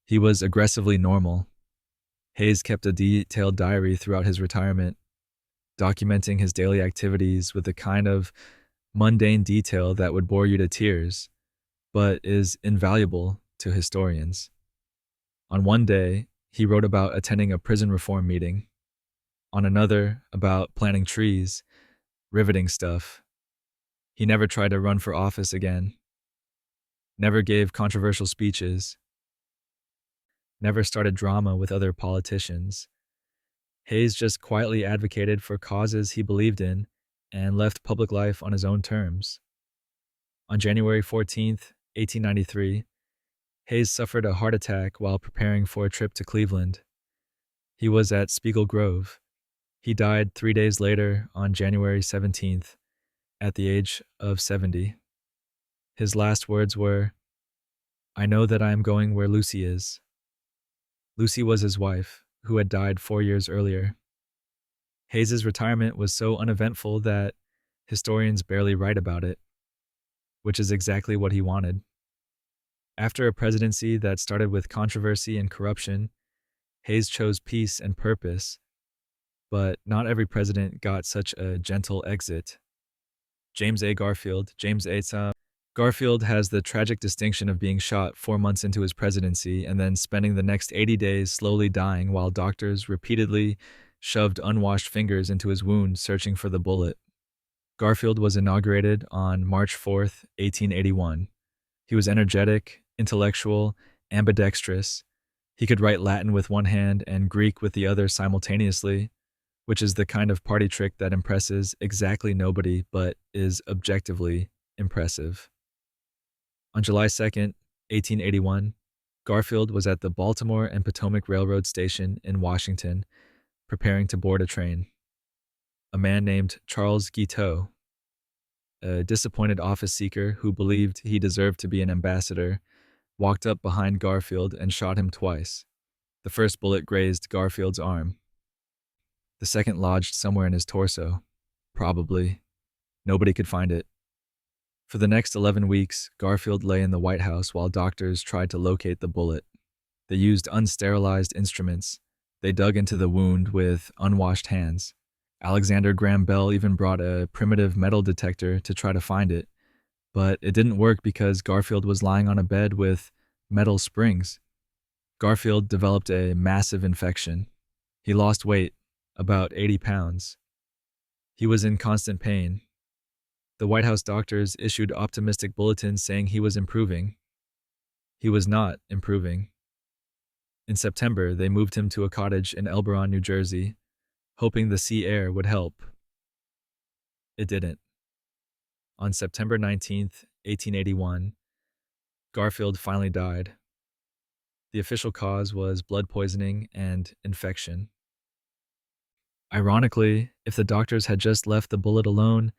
He was aggressively normal. Hayes kept a detailed diary throughout his retirement, documenting his daily activities with a kind of mundane detail that would bore you to tears, but is invaluable to historians. On one day, he wrote about attending a prison reform meeting. On another, about planting trees, riveting stuff. He never tried to run for office again. Never gave controversial speeches. Never started drama with other politicians. Hayes just quietly advocated for causes he believed in and left public life on his own terms. On January 14th, 1893, Hayes suffered a heart attack while preparing for a trip to Cleveland. He was at Spiegel Grove. He died 3 days later on January 17th at the age of 70. His last words were, "I know that I am going where Lucy is." Lucy was his wife, who had died 4 years earlier. Hayes's retirement was so uneventful that historians barely write about it, which is exactly what he wanted. After a presidency that started with controversy and corruption, Hayes chose peace and purpose, but not every president got such a gentle exit. James A. Garfield. Garfield has the tragic distinction of being shot 4 months into his presidency and then spending the next 80 days slowly dying while doctors repeatedly shoved unwashed fingers into his wound searching for the bullet. Garfield was inaugurated on March 4th, 1881. He was energetic, intellectual, ambidextrous. He could write Latin with one hand and Greek with the other simultaneously, which is the kind of party trick that impresses exactly nobody but is objectively impressive. On July 2nd, 1881, Garfield was at the Baltimore and Potomac Railroad Station in Washington, preparing to board a train. A man named Charles Guiteau, a disappointed office seeker who believed he deserved to be an ambassador, walked up behind Garfield and shot him twice. The first bullet grazed Garfield's arm. The second lodged somewhere in his torso. Probably. Nobody could find it. For the next 11 weeks, Garfield lay in the White House while doctors tried to locate the bullet. They used unsterilized instruments. They dug into the wound with unwashed hands. Alexander Graham Bell even brought a primitive metal detector to try to find it, but it didn't work because Garfield was lying on a bed with metal springs. Garfield developed a massive infection. He lost weight, about 80 pounds. He was in constant pain. The White House doctors issued optimistic bulletins saying he was improving. He was not improving. In September, they moved him to a cottage in Elberon, New Jersey, hoping the sea air would help. It didn't. On September 19th, 1881, Garfield finally died. The official cause was blood poisoning and infection. Ironically, if the doctors had just left the bullet alone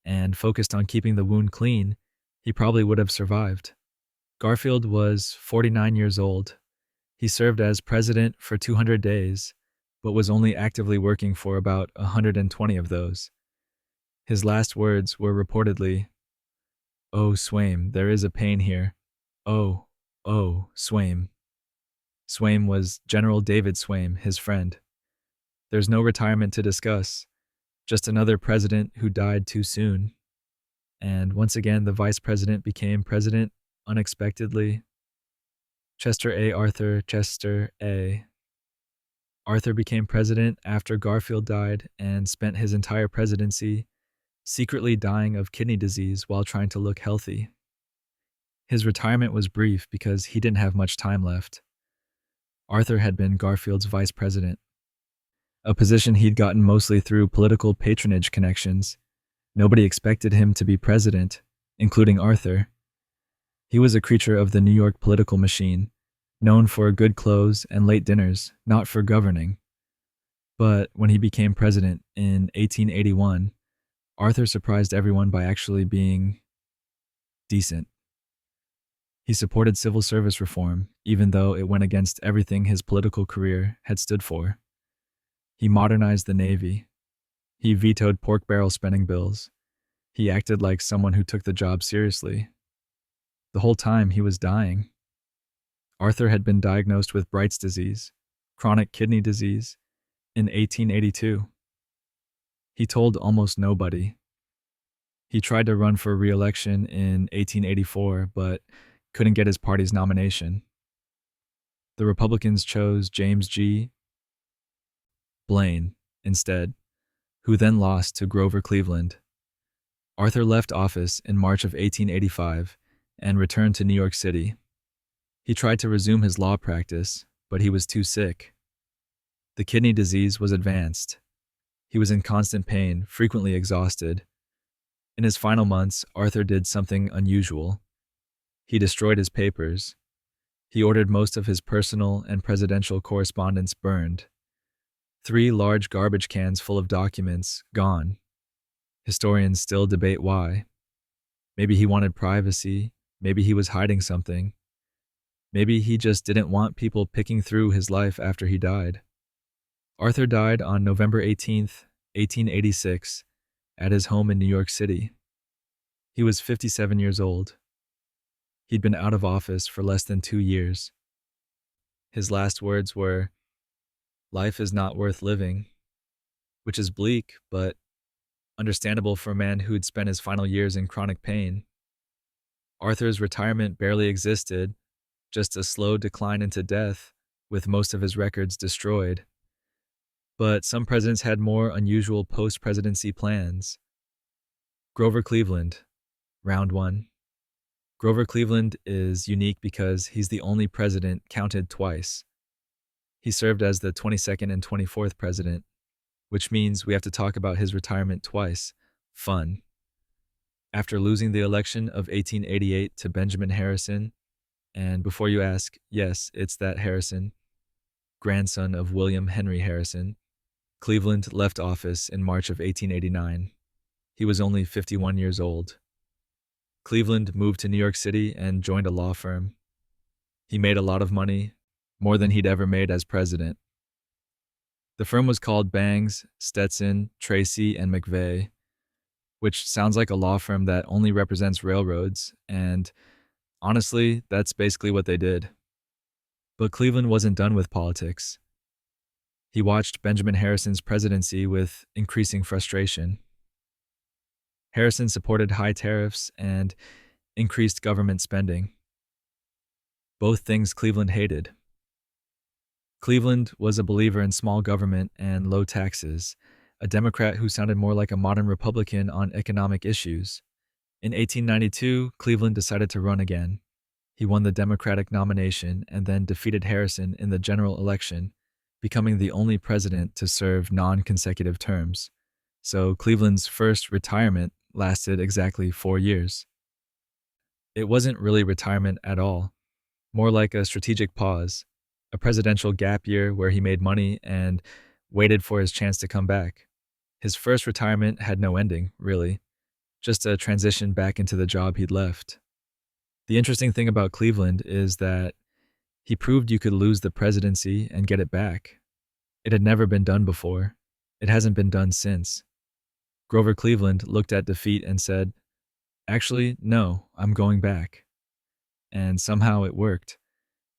and focused on keeping the wound clean, he probably would have survived. Garfield was 49 years old. He served as president for 200 days, but was only actively working for about 120 of those. His last words were reportedly, "Oh, Swaim, there is a pain here. Oh, Swaim." Swaim was General David Swaim, his friend. There's no retirement to discuss, just another president who died too soon. And once again, the vice president became president unexpectedly. Chester A. Arthur, Chester A. Arthur became president after Garfield died and spent his entire presidency secretly dying of kidney disease while trying to look healthy. His retirement was brief because he didn't have much time left. Arthur had been Garfield's vice president, a position he'd gotten mostly through political patronage connections. Nobody expected him to be president, including Arthur. He was a creature of the New York political machine, known for good clothes and late dinners, not for governing. But when he became president in 1881, Arthur surprised everyone by actually being decent. He supported civil service reform, even though it went against everything his political career had stood for. He modernized the Navy. He vetoed pork barrel spending bills. He acted like someone who took the job seriously. The whole time he was dying. Arthur had been diagnosed with Bright's disease, chronic kidney disease, in 1882. He told almost nobody. He tried to run for re-election in 1884, but couldn't get his party's nomination. The Republicans chose James G. Blaine instead, who then lost to Grover Cleveland. Arthur left office in March of 1885 and returned to New York City. He tried to resume his law practice, but he was too sick. The kidney disease was advanced. He was in constant pain, frequently exhausted. In his final months, Arthur did something unusual. He destroyed his papers. He ordered most of his personal and presidential correspondence burned. 3 large garbage cans full of documents gone. Historians still debate why. Maybe he wanted privacy. Maybe he was hiding something. Maybe he just didn't want people picking through his life after he died. Arthur died on November 18th, 1886, at his home in New York City. He was 57 years old. He'd been out of office for less than 2 years. His last words were, "Life is not worth living," which is bleak, but understandable for a man who'd spent his final years in chronic pain. Arthur's retirement barely existed, just a slow decline into death, with most of his records destroyed. But some presidents had more unusual post-presidency plans. Grover Cleveland, round 1. Grover Cleveland is unique because he's the only president counted twice. He served as the 22nd and 24th president, which means we have to talk about his retirement twice. Fun. After losing the election of 1888 to Benjamin Harrison, and before you ask, yes, it's that Harrison, grandson of William Henry Harrison, Cleveland left office in March of 1889. He was only 51 years old. Cleveland moved to New York City and joined a law firm. He made a lot of money, more than he'd ever made as president. The firm was called Bangs, Stetson, Tracy, and McVeigh, which sounds like a law firm that only represents railroads, and honestly, that's basically what they did. But Cleveland wasn't done with politics. He watched Benjamin Harrison's presidency with increasing frustration. Harrison supported high tariffs and increased government spending. Both things Cleveland hated. Cleveland was a believer in small government and low taxes, a Democrat who sounded more like a modern Republican on economic issues. In 1892, Cleveland decided to run again. He won the Democratic nomination and then defeated Harrison in the general election, becoming the only president to serve non-consecutive terms. So Cleveland's first retirement lasted exactly 4 years. It wasn't really retirement at all, more like a strategic pause, a presidential gap year where he made money and waited for his chance to come back. His first retirement had no ending, really, just a transition back into the job he'd left. The interesting thing about Cleveland is that he proved you could lose the presidency and get it back. It had never been done before. It hasn't been done since. Grover Cleveland looked at defeat and said, "Actually, no, I'm going back." And somehow it worked.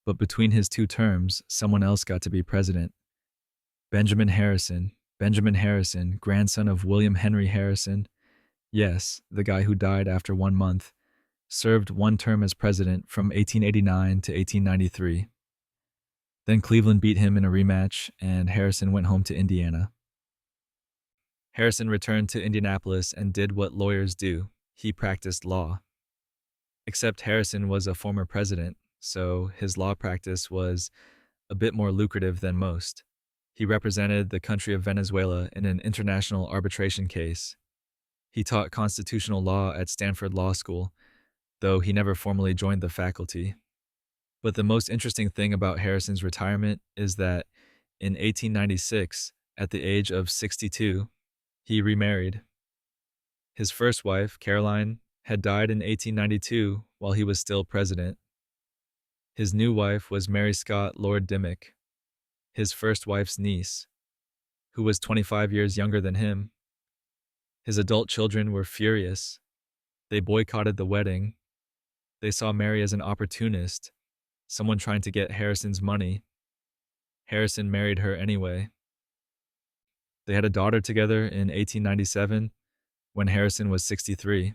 But between his 2 terms, someone else got to be president. Benjamin Harrison. Benjamin Harrison, grandson of William Henry Harrison. Yes, the guy who died after 1 month, served 1 term as president from 1889 to 1893. Then Cleveland beat him in a rematch, and Harrison went home to Indiana. Harrison returned to Indianapolis and did what lawyers do. He practiced law. Except Harrison was a former president, so his law practice was a bit more lucrative than most. He represented the country of Venezuela in an international arbitration case. He taught constitutional law at Stanford Law School, though he never formally joined the faculty. But the most interesting thing about Harrison's retirement is that in 1896, at the age of 62, he remarried. His first wife, Caroline, had died in 1892 while he was still president. His new wife was Mary Scott Lord Dimmock, his first wife's niece, who was 25 years younger than him. His adult children were furious. They boycotted the wedding. They saw Mary as an opportunist, someone trying to get Harrison's money. Harrison married her anyway. They had a daughter together in 1897 when Harrison was 63.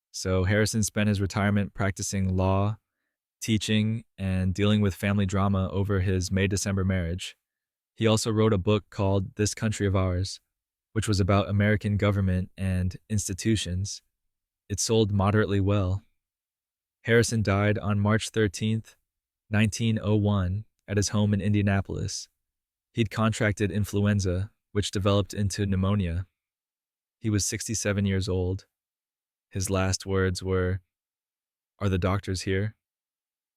So Harrison spent his retirement practicing law, teaching, and dealing with family drama over his May-December marriage. He also wrote a book called This Country of Ours, which was about American government and institutions. It sold moderately well. Harrison died on March 13th, 1901, at his home in Indianapolis. He'd contracted influenza, which developed into pneumonia. He was 67 years old. His last words were, "Are the doctors here?"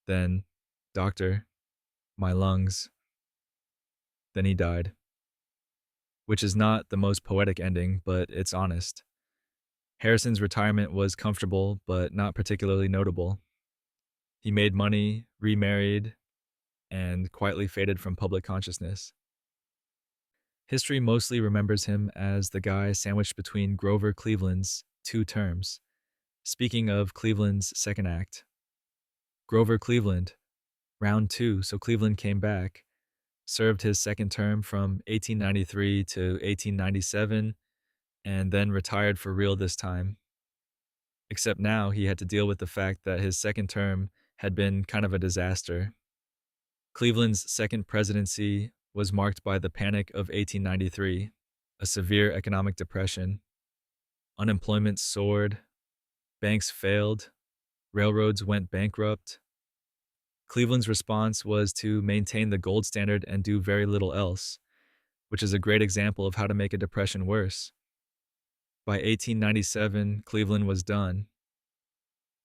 Then, "Doctor, my lungs." Then he died. Which is not the most poetic ending, but it's honest. Harrison's retirement was comfortable, but not particularly notable. He made money, remarried, and quietly faded from public consciousness. History mostly remembers him as the guy sandwiched between Grover Cleveland's 2 terms. Speaking of Cleveland's second act, Grover Cleveland, round 2, so Cleveland came back, served his second term from 1893 to 1897, and then retired for real this time. Except now he had to deal with the fact that his second term had been kind of a disaster. Cleveland's second presidency was marked by the Panic of 1893, a severe economic depression. Unemployment soared, banks failed, railroads went bankrupt. Cleveland's response was to maintain the gold standard and do very little else, which is a great example of how to make a depression worse. By 1897, Cleveland was done.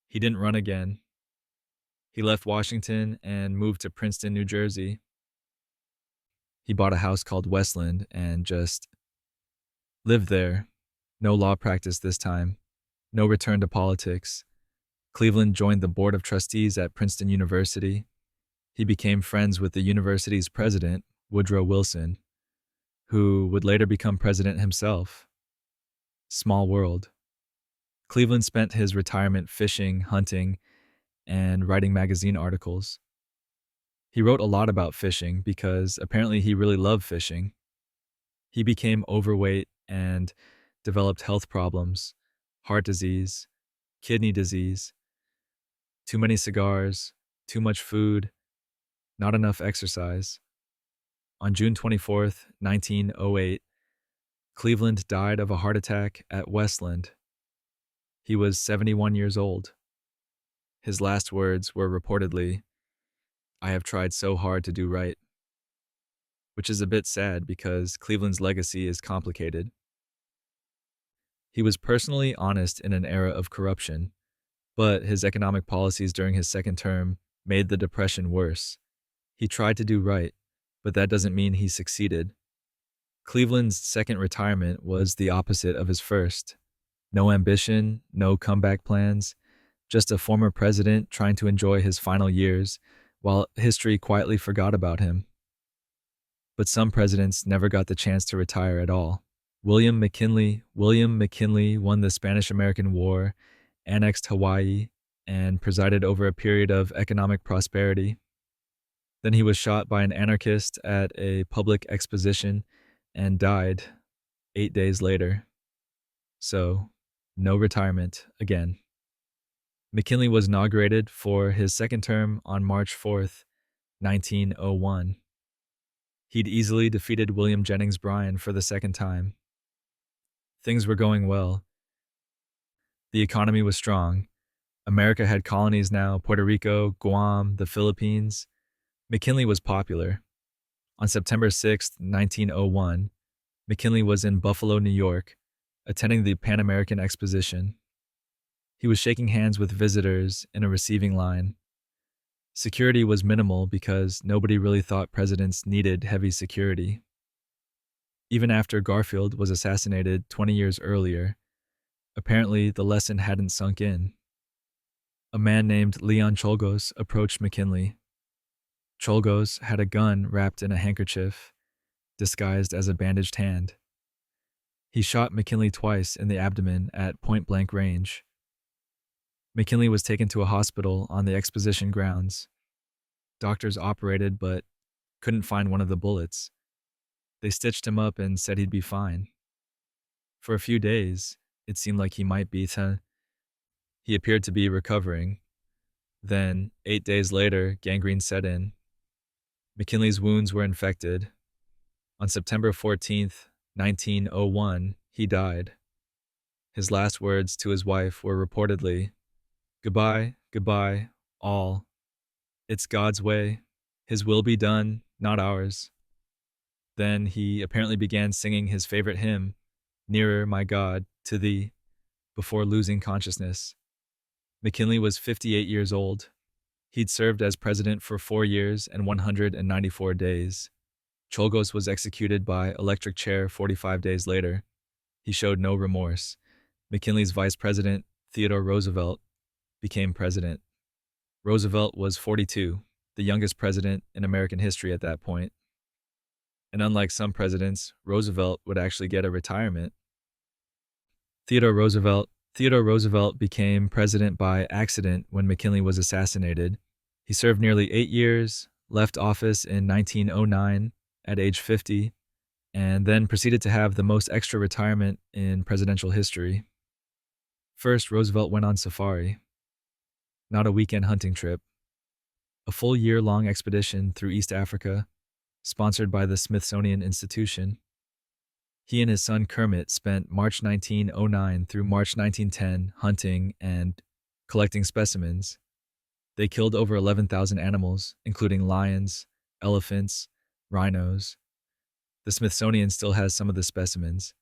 He didn't run again. He left Washington and moved to Princeton, New Jersey. He bought a house called Westland and just lived there. No law practice this time. No return to politics. Cleveland joined the board of trustees at Princeton University. He became friends with the university's president, Woodrow Wilson, who would later become president himself. Small world. Cleveland spent his retirement fishing, hunting, and writing magazine articles. He wrote a lot about fishing because apparently he really loved fishing. He became overweight and developed health problems, heart disease, kidney disease, too many cigars, too much food, not enough exercise. On June 24th, 1908, Cleveland died of a heart attack at Westland. He was 71 years old. His last words were reportedly, "I have tried so hard to do right," which is a bit sad because Cleveland's legacy is complicated. He was personally honest in an era of corruption, but his economic policies during his second term made the Depression worse. He tried to do right, but that doesn't mean he succeeded. Cleveland's second retirement was the opposite of his first. No ambition, no comeback plans, just a former president trying to enjoy his final years while history quietly forgot about him. But some presidents never got the chance to retire at all. William McKinley won the Spanish-American War, annexed Hawaii, and presided over a period of economic prosperity. Then he was shot by an anarchist at a public exposition and died 8 days later. So, no retirement again. McKinley was inaugurated for his second term on March 4th, 1901. He'd easily defeated William Jennings Bryan for the second time. Things were going well. The economy was strong. America had colonies now: Puerto Rico, Guam, the Philippines. McKinley was popular. On September 6, 1901, McKinley was in Buffalo, New York, attending the Pan American Exposition. He was shaking hands with visitors in a receiving line. Security was minimal because nobody really thought presidents needed heavy security. Even after Garfield was assassinated 20 years earlier, apparently the lesson hadn't sunk in. A man named Leon Czolgosz approached McKinley. Czolgosz had a gun wrapped in a handkerchief, disguised as a bandaged hand. He shot McKinley twice in the abdomen at point-blank range. McKinley was taken to a hospital on the exposition grounds. Doctors operated but couldn't find one of the bullets. They stitched him up and said he'd be fine. For a few days, it seemed like he might be. He appeared to be recovering. Then, 8 days later, gangrene set in. McKinley's wounds were infected. On September 14th, 1901, he died. His last words to his wife were reportedly, "Goodbye, goodbye, all. It's God's way. His will be done, not ours." Then he apparently began singing his favorite hymn, "Nearer, My God, to Thee," before losing consciousness. McKinley was 58 years old. He'd served as president for 4 years and 194 days. Czolgosz was executed by electric chair 45 days later. He showed no remorse. McKinley's vice president, Theodore Roosevelt, became president. Roosevelt was 42, the youngest president in American history at that point. And unlike some presidents, Roosevelt would actually get a retirement. Theodore Roosevelt became president by accident when McKinley was assassinated. He served nearly 8 years, left office in 1909 at age 50, and then proceeded to have the most extra retirement in presidential history. First, Roosevelt went on safari. Not a weekend hunting trip. A full year-long expedition through East Africa, sponsored by the Smithsonian Institution. He and his son Kermit spent March 1909 through March 1910 hunting and collecting specimens. They killed over 11,000 animals, including lions, elephants, rhinos. The Smithsonian still has some of the specimens.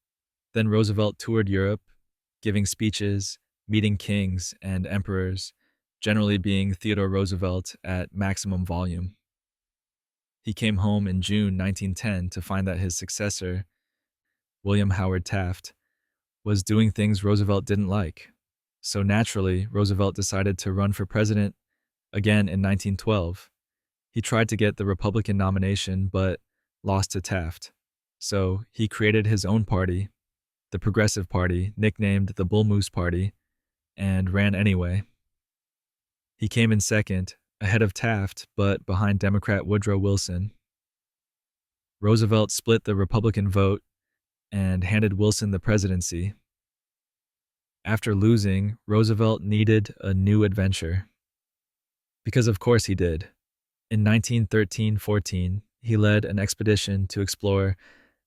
Then Roosevelt toured Europe, giving speeches, meeting kings and emperors, generally being Theodore Roosevelt at maximum volume. He came home in June 1910 to find that his successor, William Howard Taft, was doing things Roosevelt didn't like. So naturally, Roosevelt decided to run for president again in 1912. He tried to get the Republican nomination, but lost to Taft. So he created his own party, the Progressive Party, nicknamed the Bull Moose Party, and ran anyway. He came in second, ahead of Taft, but behind Democrat Woodrow Wilson. Roosevelt split the Republican vote and handed Wilson the presidency. After losing, Roosevelt needed a new adventure. Because of course he did. In 1913-14, he led an expedition to explore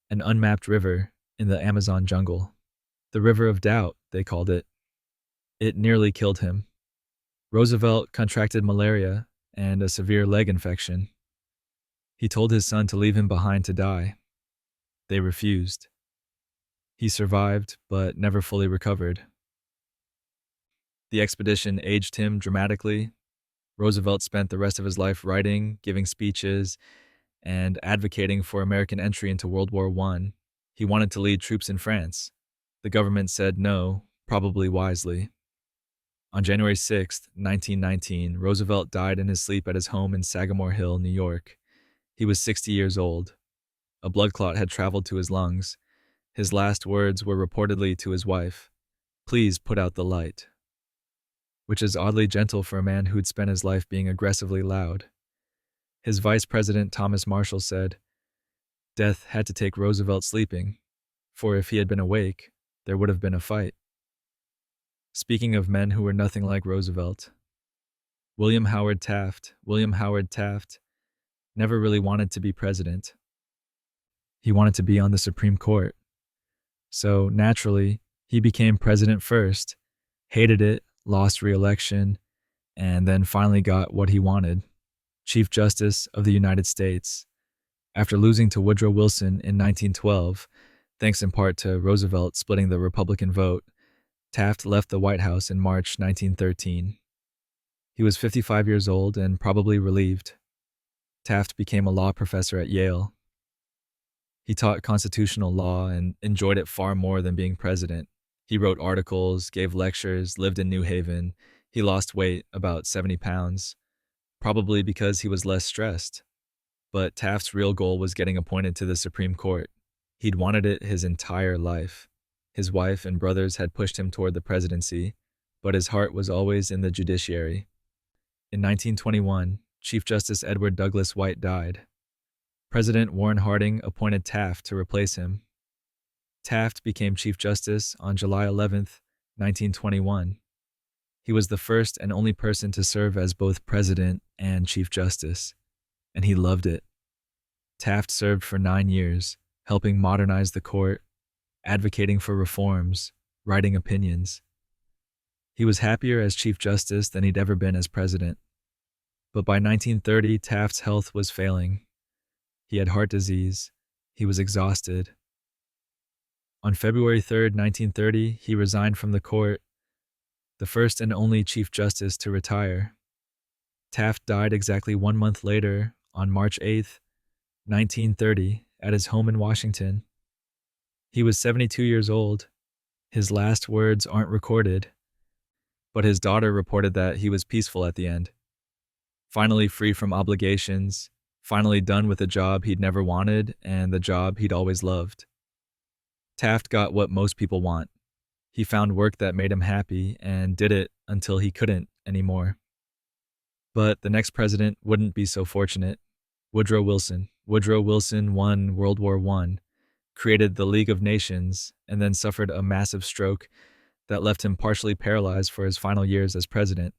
an unmapped river in the Amazon jungle. The River of Doubt, they called it. It nearly killed him. Roosevelt contracted malaria and a severe leg infection. He told his son to leave him behind to die. They refused. He survived, but never fully recovered. The expedition aged him dramatically. Roosevelt spent the rest of his life writing, giving speeches, and advocating for American entry into World War I. He wanted to lead troops in France. The government said no, probably wisely. On January 6, 1919, Roosevelt died in his sleep at his home in Sagamore Hill, New York. He was 60 years old. A blood clot had traveled to his lungs. His last words were reportedly to his wife, "Please put out the light," which is oddly gentle for a man who'd spent his life being aggressively loud. His vice president, Thomas Marshall, said, "Death had to take Roosevelt sleeping, for if he had been awake, there would have been a fight." Speaking of men who were nothing like Roosevelt, William Howard Taft never really wanted to be president. He wanted to be on the Supreme Court. So naturally, he became president first, hated it, lost re-election, and then finally got what he wanted, Chief Justice of the United States. After losing to Woodrow Wilson in 1912, thanks in part to Roosevelt splitting the Republican vote, Taft left the White House in March 1913. He was 55 years old and probably relieved. Taft became a law professor at Yale. He taught constitutional law and enjoyed it far more than being president. He wrote articles, gave lectures, lived in New Haven. He lost weight, about 70 pounds, probably because he was less stressed. But Taft's real goal was getting appointed to the Supreme Court. He'd wanted it his entire life. His wife and brothers had pushed him toward the presidency, but his heart was always in the judiciary. In 1921, Chief Justice Edward Douglas White died. President Warren Harding appointed Taft to replace him. Taft became Chief Justice on July 11, 1921. He was the first and only person to serve as both President and Chief Justice, and he loved it. Taft served for 9 years, helping modernize the court, advocating for reforms, writing opinions. He was happier as Chief Justice than he'd ever been as President. But by 1930, Taft's health was failing. He had heart disease. He was exhausted. On February 3, 1930, he resigned from the court, the first and only Chief Justice to retire. Taft died exactly 1 month later, on March 8, 1930, at his home in Washington. He was 72 years old. His last words aren't recorded, but his daughter reported that he was peaceful at the end. Finally free from obligations, finally done with a job he'd never wanted and the job he'd always loved. Taft got what most people want. He found work that made him happy and did it until he couldn't anymore. But the next president wouldn't be so fortunate. Woodrow Wilson. Woodrow Wilson won World War I, created the League of Nations, and then suffered a massive stroke that left him partially paralyzed for his final years as president.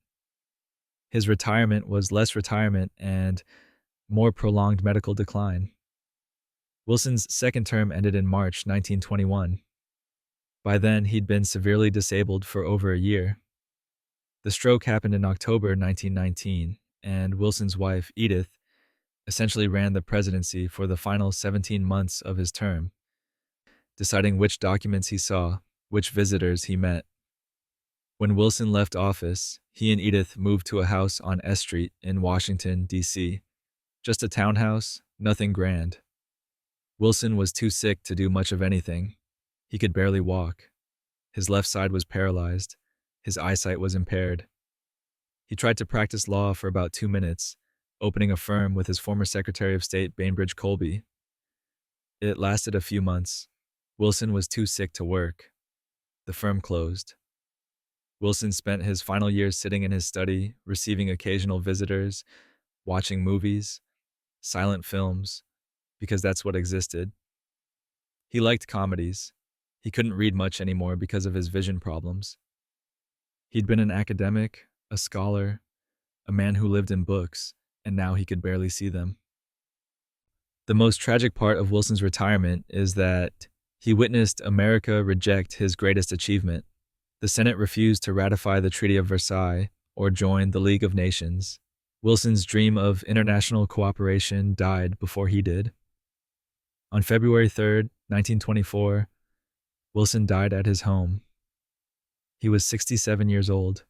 His retirement was less retirement and more prolonged medical decline. Wilson's second term ended in March 1921. By then, he'd been severely disabled for over a year. The stroke happened in October 1919, and Wilson's wife, Edith, essentially ran the presidency for the final 17 months of his term, deciding which documents he saw, which visitors he met. When Wilson left office, he and Edith moved to a house on S Street in Washington, D.C. Just a townhouse, nothing grand. Wilson was too sick to do much of anything. He could barely walk. His left side was paralyzed. His eyesight was impaired. He tried to practice law for about 2 minutes, opening a firm with his former Secretary of State Bainbridge Colby. It lasted a few months. Wilson was too sick to work. The firm closed. Wilson spent his final years sitting in his study, receiving occasional visitors, watching movies, silent films, because that's what existed. He liked comedies. He couldn't read much anymore because of his vision problems. He'd been an academic, a scholar, a man who lived in books, and now he could barely see them. The most tragic part of Wilson's retirement is that he witnessed America reject his greatest achievement. The Senate refused to ratify the Treaty of Versailles or join the League of Nations. Wilson's dream of international cooperation died before he did. On February 3rd, 1924, Wilson died at his home. He was 67 years old.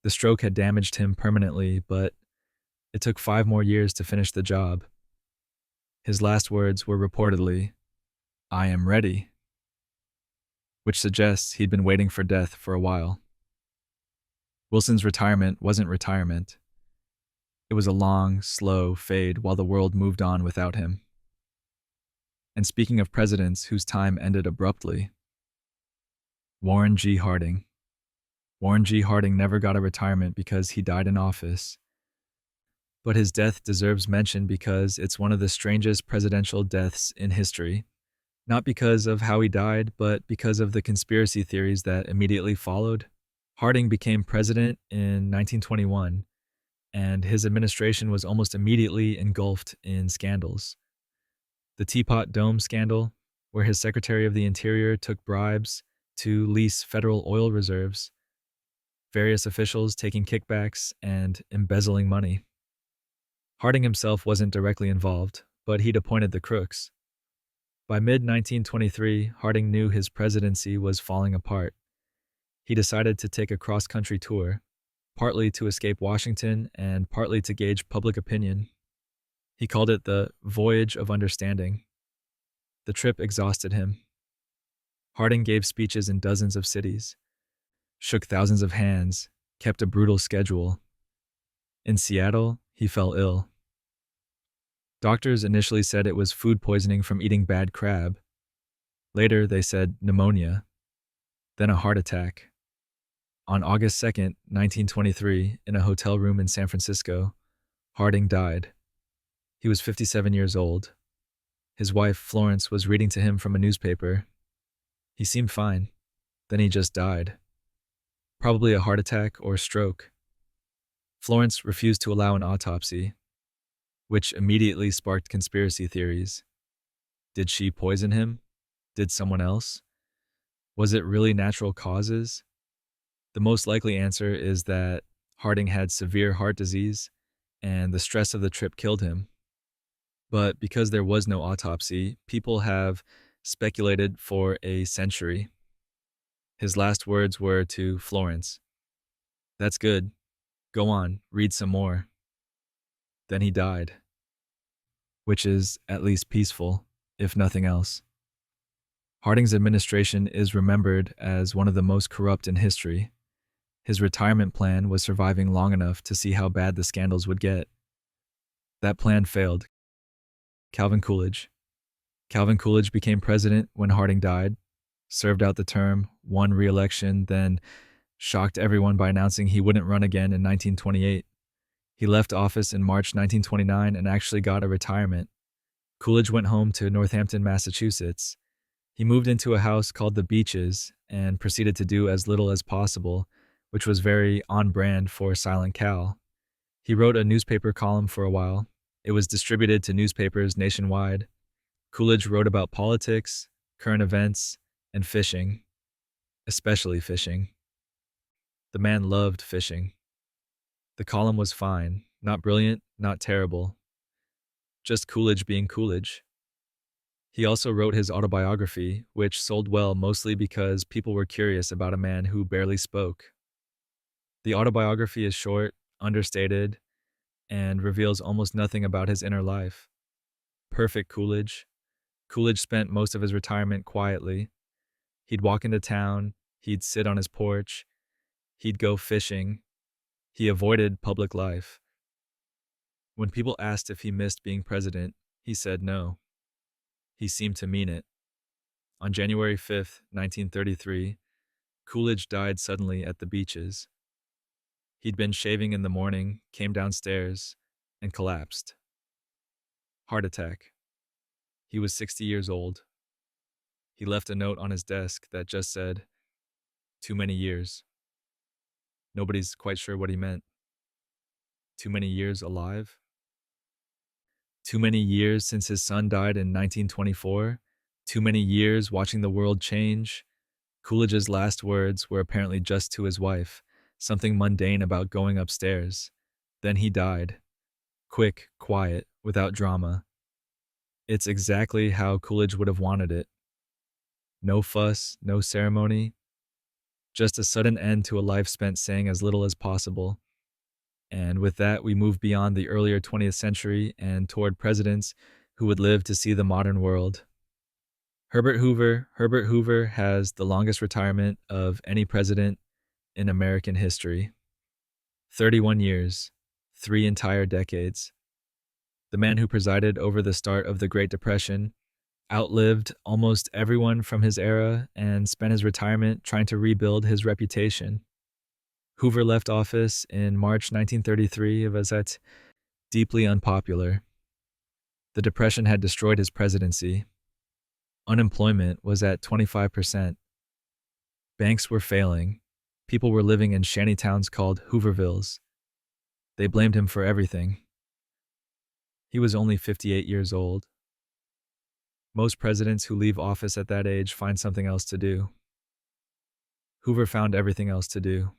The stroke had damaged him permanently, but it took 5 more years to finish the job. His last words were reportedly, "I am ready," which suggests he'd been waiting for death for a while. Wilson's retirement wasn't retirement. It was a long, slow fade while the world moved on without him. And speaking of presidents whose time ended abruptly, Warren G. Harding. Warren G. Harding never got a retirement because he died in office. But his death deserves mention because it's one of the strangest presidential deaths in history. Not because of how he died, but because of the conspiracy theories that immediately followed. Harding became president in 1921, and his administration was almost immediately engulfed in scandals. The Teapot Dome scandal, where his Secretary of the Interior took bribes to lease federal oil reserves, various officials taking kickbacks and embezzling money. Harding himself wasn't directly involved, but he'd appointed the crooks. By mid-1923, Harding knew his presidency was falling apart. He decided to take a cross-country tour, partly to escape Washington and partly to gauge public opinion. He called it the Voyage of Understanding. The trip exhausted him. Harding gave speeches in dozens of cities, shook thousands of hands, kept a brutal schedule. In Seattle, he fell ill. Doctors initially said it was food poisoning from eating bad crab. Later, they said pneumonia, then a heart attack. On August 2nd, 1923, in a hotel room in San Francisco, Harding died. He was 57 years old. His wife, Florence, was reading to him from a newspaper. He seemed fine. Then he just died. Probably a heart attack or stroke. Florence refused to allow an autopsy, which immediately sparked conspiracy theories. Did she poison him? Did someone else? Was it really natural causes? The most likely answer is that Harding had severe heart disease, and the stress of the trip killed him. But because there was no autopsy, people have speculated for a century. His last words were to Florence, "That's good. Go on, read some more." Then he died, which is at least peaceful, if nothing else. Harding's administration is remembered as one of the most corrupt in history. His retirement plan was surviving long enough to see how bad the scandals would get. That plan failed. Coolidge. Calvin Coolidge became president when Harding died, served out the term, won re-election, then shocked everyone by announcing he wouldn't run again in 1928. He left office in March 1929 and actually got a retirement. Coolidge went home to Northampton, Massachusetts. He moved into a house called the Beeches and proceeded to do as little as possible, which was very on brand for Silent Cal. He wrote a newspaper column for a while. It was distributed to newspapers nationwide. Coolidge wrote about politics, current events, and fishing, especially fishing. The man loved fishing. The column was fine, not brilliant, not terrible. Just Coolidge being Coolidge. He also wrote his autobiography, which sold well mostly because people were curious about a man who barely spoke. The autobiography is short, understated, and reveals almost nothing about his inner life. Perfect Coolidge. Coolidge spent most of his retirement quietly. He'd walk into town, he'd sit on his porch, he'd go fishing. He avoided public life. When people asked if he missed being president, he said no. He seemed to mean it. On January 5th, 1933, Coolidge died suddenly at the Beeches. He'd been shaving in the morning, came downstairs, and collapsed. Heart attack. He was 60 years old. He left a note on his desk that just said, "Too many years." Nobody's quite sure what he meant. Too many years alive? Too many years since his son died in 1924. Too many years watching the world change. Coolidge's last words were apparently just to his wife, something mundane about going upstairs. Then he died. Quick, quiet, without drama. It's exactly how Coolidge would have wanted it. No fuss, no ceremony, just a sudden end to a life spent saying as little as possible. And with that, we move beyond the earlier 20th century and toward presidents who would live to see the modern world. Herbert Hoover has the longest retirement of any president in American history. 31 years, 3 entire decades. The man who presided over the start of the Great Depression outlived almost everyone from his era and spent his retirement trying to rebuild his reputation. Hoover left office in March 1933 was deeply unpopular. The Depression had destroyed his presidency. Unemployment was at 25%. Banks were failing. People were living in shanty towns called Hoovervilles. They blamed him for everything. He was only 58 years old. Most presidents who leave office at that age find something else to do. Hoover found everything else to do.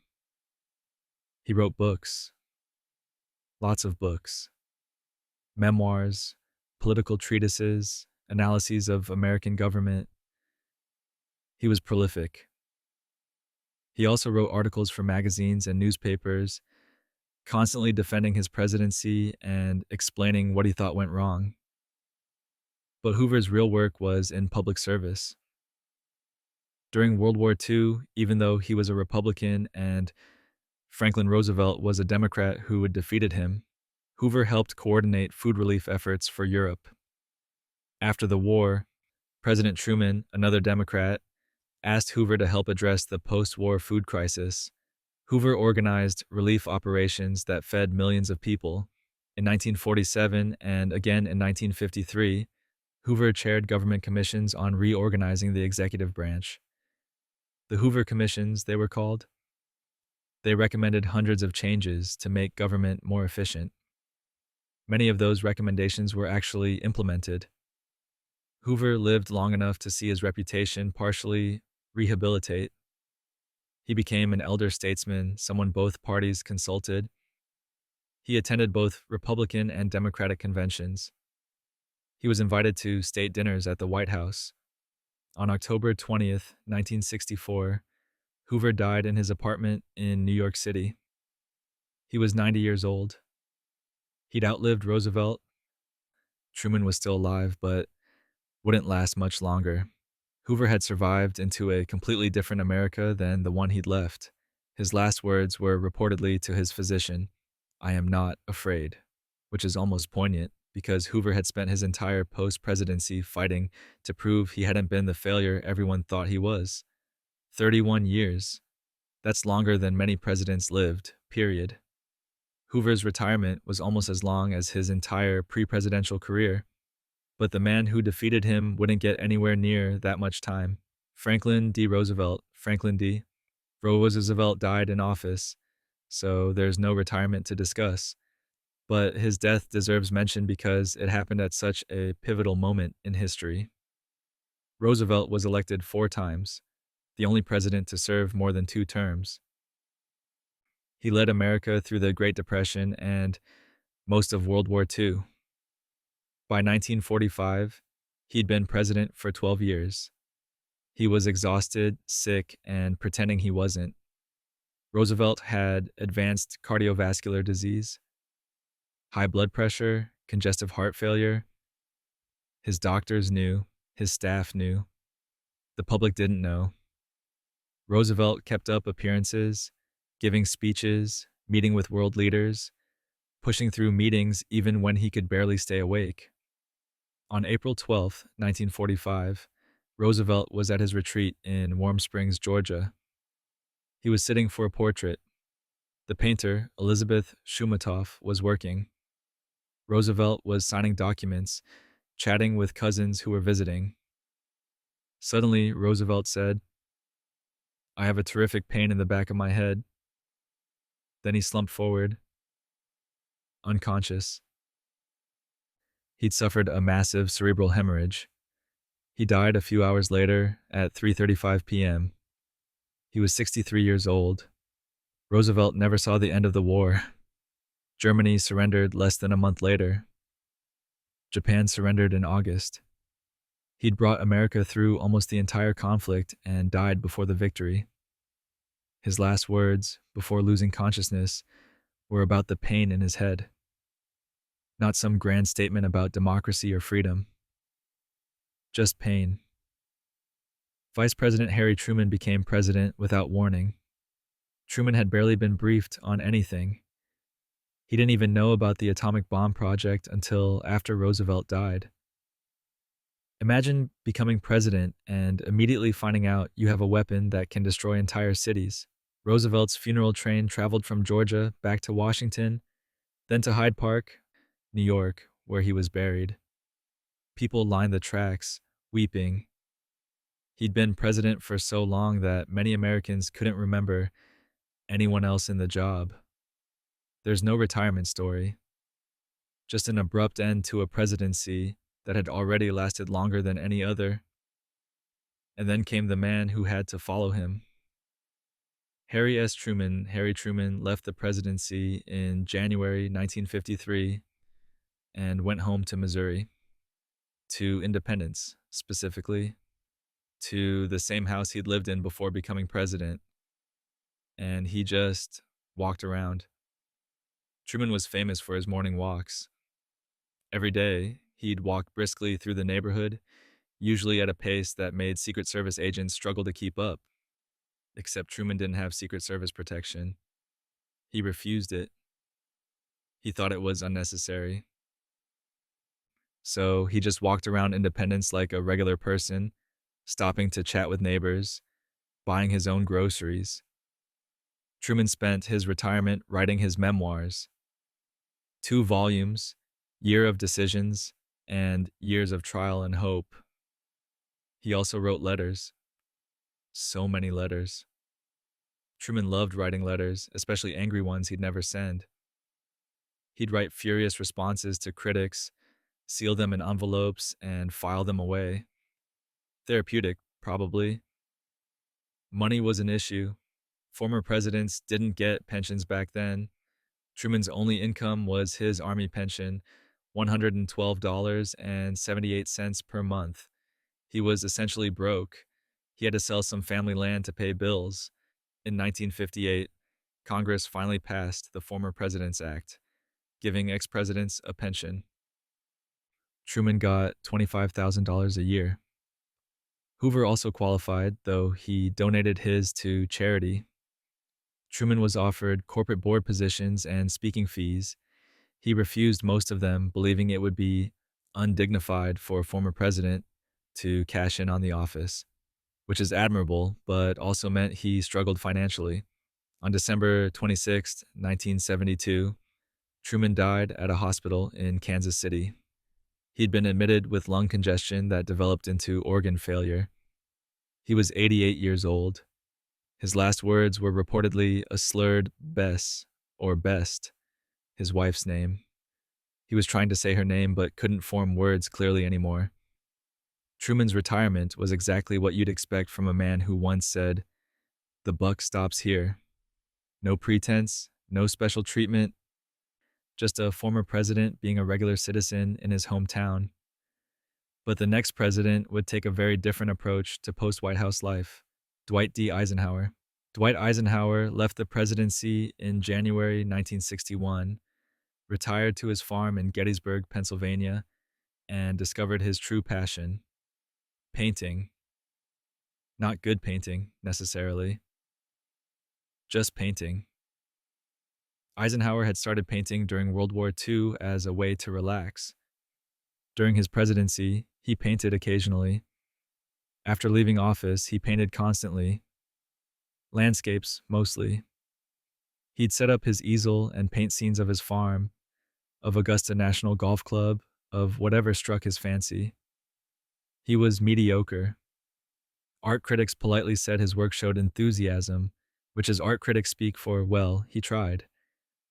He wrote books. Lots of books. Memoirs, political treatises, analyses of American government. He was prolific. He also wrote articles for magazines and newspapers, constantly defending his presidency and explaining what he thought went wrong. But Hoover's real work was in public service. During World War II, even though he was a Republican and Franklin Roosevelt was a Democrat who had defeated him, Hoover helped coordinate food relief efforts for Europe. After the war, President Truman, another Democrat, asked Hoover to help address the post-war food crisis. Hoover organized relief operations that fed millions of people. In 1947 and again in 1953, Hoover chaired government commissions on reorganizing the executive branch. The Hoover Commissions, they were called. They recommended hundreds of changes to make government more efficient. Many of those recommendations were actually implemented. Hoover lived long enough to see his reputation partially rehabilitate. He became an elder statesman, someone both parties consulted. He attended both Republican and Democratic conventions. He was invited to state dinners at the White House. On October 20th, 1964, Hoover died in his apartment in New York City. He was 90 years old. He'd outlived Roosevelt. Truman was still alive, but wouldn't last much longer. Hoover had survived into a completely different America than the one he'd left. His last words were reportedly to his physician, "I am not afraid," which is almost poignant because Hoover had spent his entire post-presidency fighting to prove he hadn't been the failure everyone thought he was. 31 years. That's longer than many presidents lived, period. Hoover's retirement was almost as long as his entire pre-presidential career. But the man who defeated him wouldn't get anywhere near that much time. Franklin D. Roosevelt, Franklin D. Roosevelt died in office, so there's no retirement to discuss. But his death deserves mention because it happened at such a pivotal moment in history. Roosevelt was elected 4 times, the only president to serve more than 2 terms. He led America through the Great Depression and most of World War II. By 1945, he'd been president for 12 years. He was exhausted, sick, and pretending he wasn't. Roosevelt had advanced cardiovascular disease, high blood pressure, congestive heart failure. His doctors knew, his staff knew. The public didn't know. Roosevelt kept up appearances, giving speeches, meeting with world leaders, pushing through meetings even when he could barely stay awake. On April 12, 1945, Roosevelt was at his retreat in Warm Springs, Georgia. He was sitting for a portrait. The painter, Elizabeth Shumatoff, was working. Roosevelt was signing documents, chatting with cousins who were visiting. Suddenly, Roosevelt said, "I have a terrific pain in the back of my head." Then he slumped forward, unconscious. He'd suffered a massive cerebral hemorrhage. He died a few hours later at 3:35 p.m. He was 63 years old. Roosevelt never saw the end of the war. Germany surrendered less than a month later. Japan surrendered in August. He'd brought America through almost the entire conflict and died before the victory. His last words, before losing consciousness, were about the pain in his head. Not some grand statement about democracy or freedom. Just pain. Vice President Harry Truman became president without warning. Truman had barely been briefed on anything. He didn't even know about the atomic bomb project until after Roosevelt died. Imagine becoming president and immediately finding out you have a weapon that can destroy entire cities. Roosevelt's funeral train traveled from Georgia back to Washington, then to Hyde Park, New York, where he was buried. People lined the tracks, weeping. He'd been president for so long that many Americans couldn't remember anyone else in the job. There's no retirement story, just an abrupt end to a presidency that had already lasted longer than any other. And then came the man who had to follow him. Harry Truman left the presidency in January 1953 and went home to Missouri, to Independence specifically, to the same house he'd lived in before becoming president. And he just walked around. Truman was famous for his morning walks. Every day, he'd walk briskly through the neighborhood, usually at a pace that made Secret Service agents struggle to keep up. Except Truman didn't have Secret Service protection. He refused it. He thought it was unnecessary. So he just walked around Independence like a regular person, stopping to chat with neighbors, buying his own groceries. Truman spent his retirement writing his memoirs. 2 volumes, Year of Decisions, and Years of Trial and Hope. He also wrote letters. So many letters. Truman loved writing letters, especially angry ones he'd never send. He'd write furious responses to critics, seal them in envelopes, and file them away. Therapeutic, probably. Money was an issue. Former presidents didn't get pensions back then. Truman's only income was his Army pension, $112.78 per month. He was essentially broke. He had to sell some family land to pay bills. In 1958, Congress finally passed the Former President's Act, giving ex-presidents a pension. Truman got $25,000 a year. Hoover also qualified, though he donated his to charity. Truman was offered corporate board positions and speaking fees. He refused most of them, believing it would be undignified for a former president to cash in on the office, which is admirable, but also meant he struggled financially. On December 26, 1972, Truman died at a hospital in Kansas City. He'd been admitted with lung congestion that developed into organ failure. He was 88 years old. His last words were reportedly a slurred Bess, or Best, his wife's name. He was trying to say her name but couldn't form words clearly anymore. Truman's retirement was exactly what you'd expect from a man who once said, "The buck stops here." No pretense, no special treatment, just a former president being a regular citizen in his hometown. But the next president would take a very different approach to post-White House life. Dwight D. Eisenhower. Dwight Eisenhower left the presidency in January 1961, retired to his farm in Gettysburg, Pennsylvania, and discovered his true passion: painting. Not good painting, necessarily. Just painting. Eisenhower had started painting during World War II as a way to relax. During his presidency, he painted occasionally. After leaving office, he painted constantly. Landscapes, mostly. He'd set up his easel and paint scenes of his farm, of Augusta National Golf Club, of whatever struck his fancy. He was mediocre. Art critics politely said his work showed enthusiasm, which is art critics speak for, well, he tried.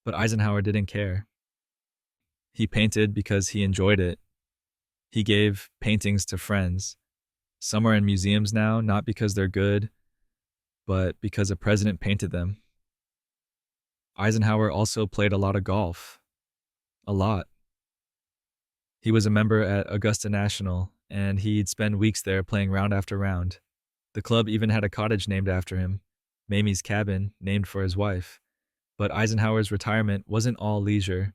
But Eisenhower didn't care. He painted because he enjoyed it. He gave paintings to friends. Some are in museums now, not because they're good, but because a president painted them. Eisenhower also played a lot of golf. A lot. He was a member at Augusta National, and he'd spend weeks there playing round after round. The club even had a cottage named after him, Mamie's Cabin, named for his wife. But Eisenhower's retirement wasn't all leisure.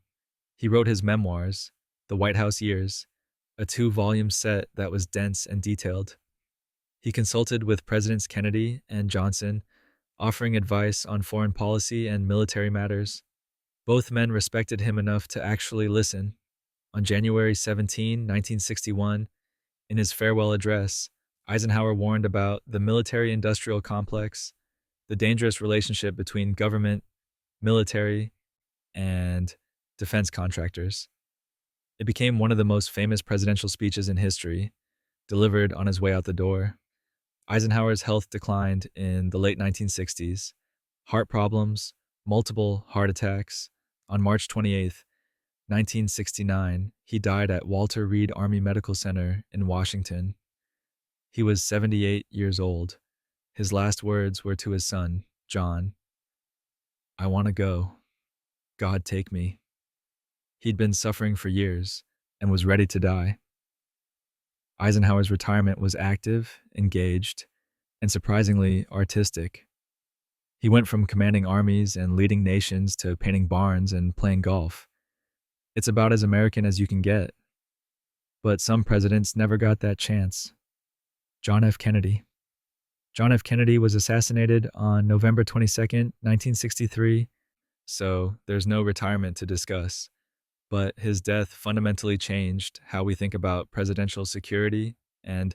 He wrote his memoirs, The White House Years, a 2-volume set that was dense and detailed. He consulted with Presidents Kennedy and Johnson, offering advice on foreign policy and military matters. Both men respected him enough to actually listen. On January 17, 1961, in his farewell address, Eisenhower warned about the military-industrial complex, the dangerous relationship between government, military, and defense contractors. It became one of the most famous presidential speeches in history, delivered on his way out the door. Eisenhower's health declined in the late 1960s. Heart problems, multiple heart attacks. On March 28, 1969, he died at Walter Reed Army Medical Center in Washington. He was 78 years old. His last words were to his son, John, "I want to go. God take me." He'd been suffering for years and was ready to die. Eisenhower's retirement was active, engaged, and surprisingly artistic. He went from commanding armies and leading nations to painting barns and playing golf. It's about as American as you can get. But some presidents never got that chance. John F. Kennedy. John F. Kennedy was assassinated on November 22, 1963, so there's no retirement to discuss. But his death fundamentally changed how we think about presidential security and,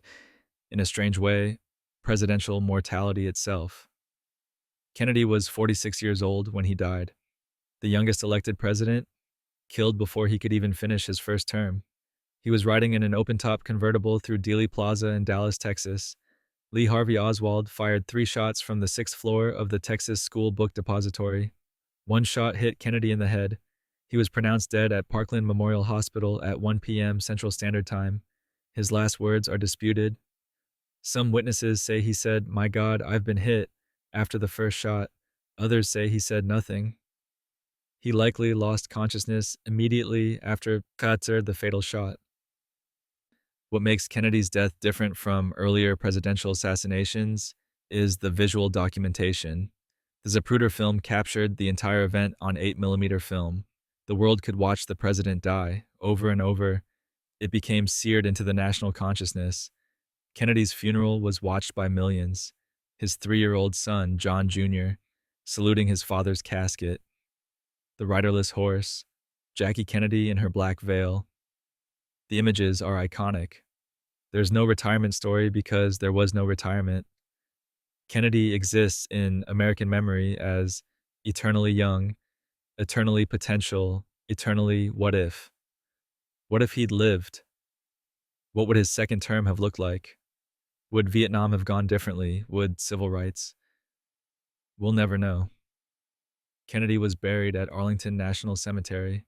in a strange way, presidential mortality itself. Kennedy was 46 years old when he died. The youngest elected president, killed before he could even finish his first term. He was riding in an open-top convertible through Dealey Plaza in Dallas, Texas. Lee Harvey Oswald fired 3 shots from the 6th floor of the Texas School Book Depository. One shot hit Kennedy in the head. He was pronounced dead at Parkland Memorial Hospital at 1 p.m. Central Standard Time. His last words are disputed. Some witnesses say he said, "My God, I've been hit," after the first shot. Others say he said nothing. He likely lost consciousness immediately after Carter, the fatal shot. What makes Kennedy's death different from earlier presidential assassinations is the visual documentation. The Zapruder film captured the entire event on 8mm film. The world could watch the president die over and over. It became seared into the national consciousness. Kennedy's funeral was watched by millions. His 3-year-old son, John Jr., saluting his father's casket. The riderless horse, Jackie Kennedy in her black veil. The images are iconic. There's no retirement story because there was no retirement. Kennedy exists in American memory as eternally young, eternally potential, eternally what if. What if he'd lived? What would his second term have looked like? Would Vietnam have gone differently? Would civil rights? We'll never know. Kennedy was buried at Arlington National Cemetery.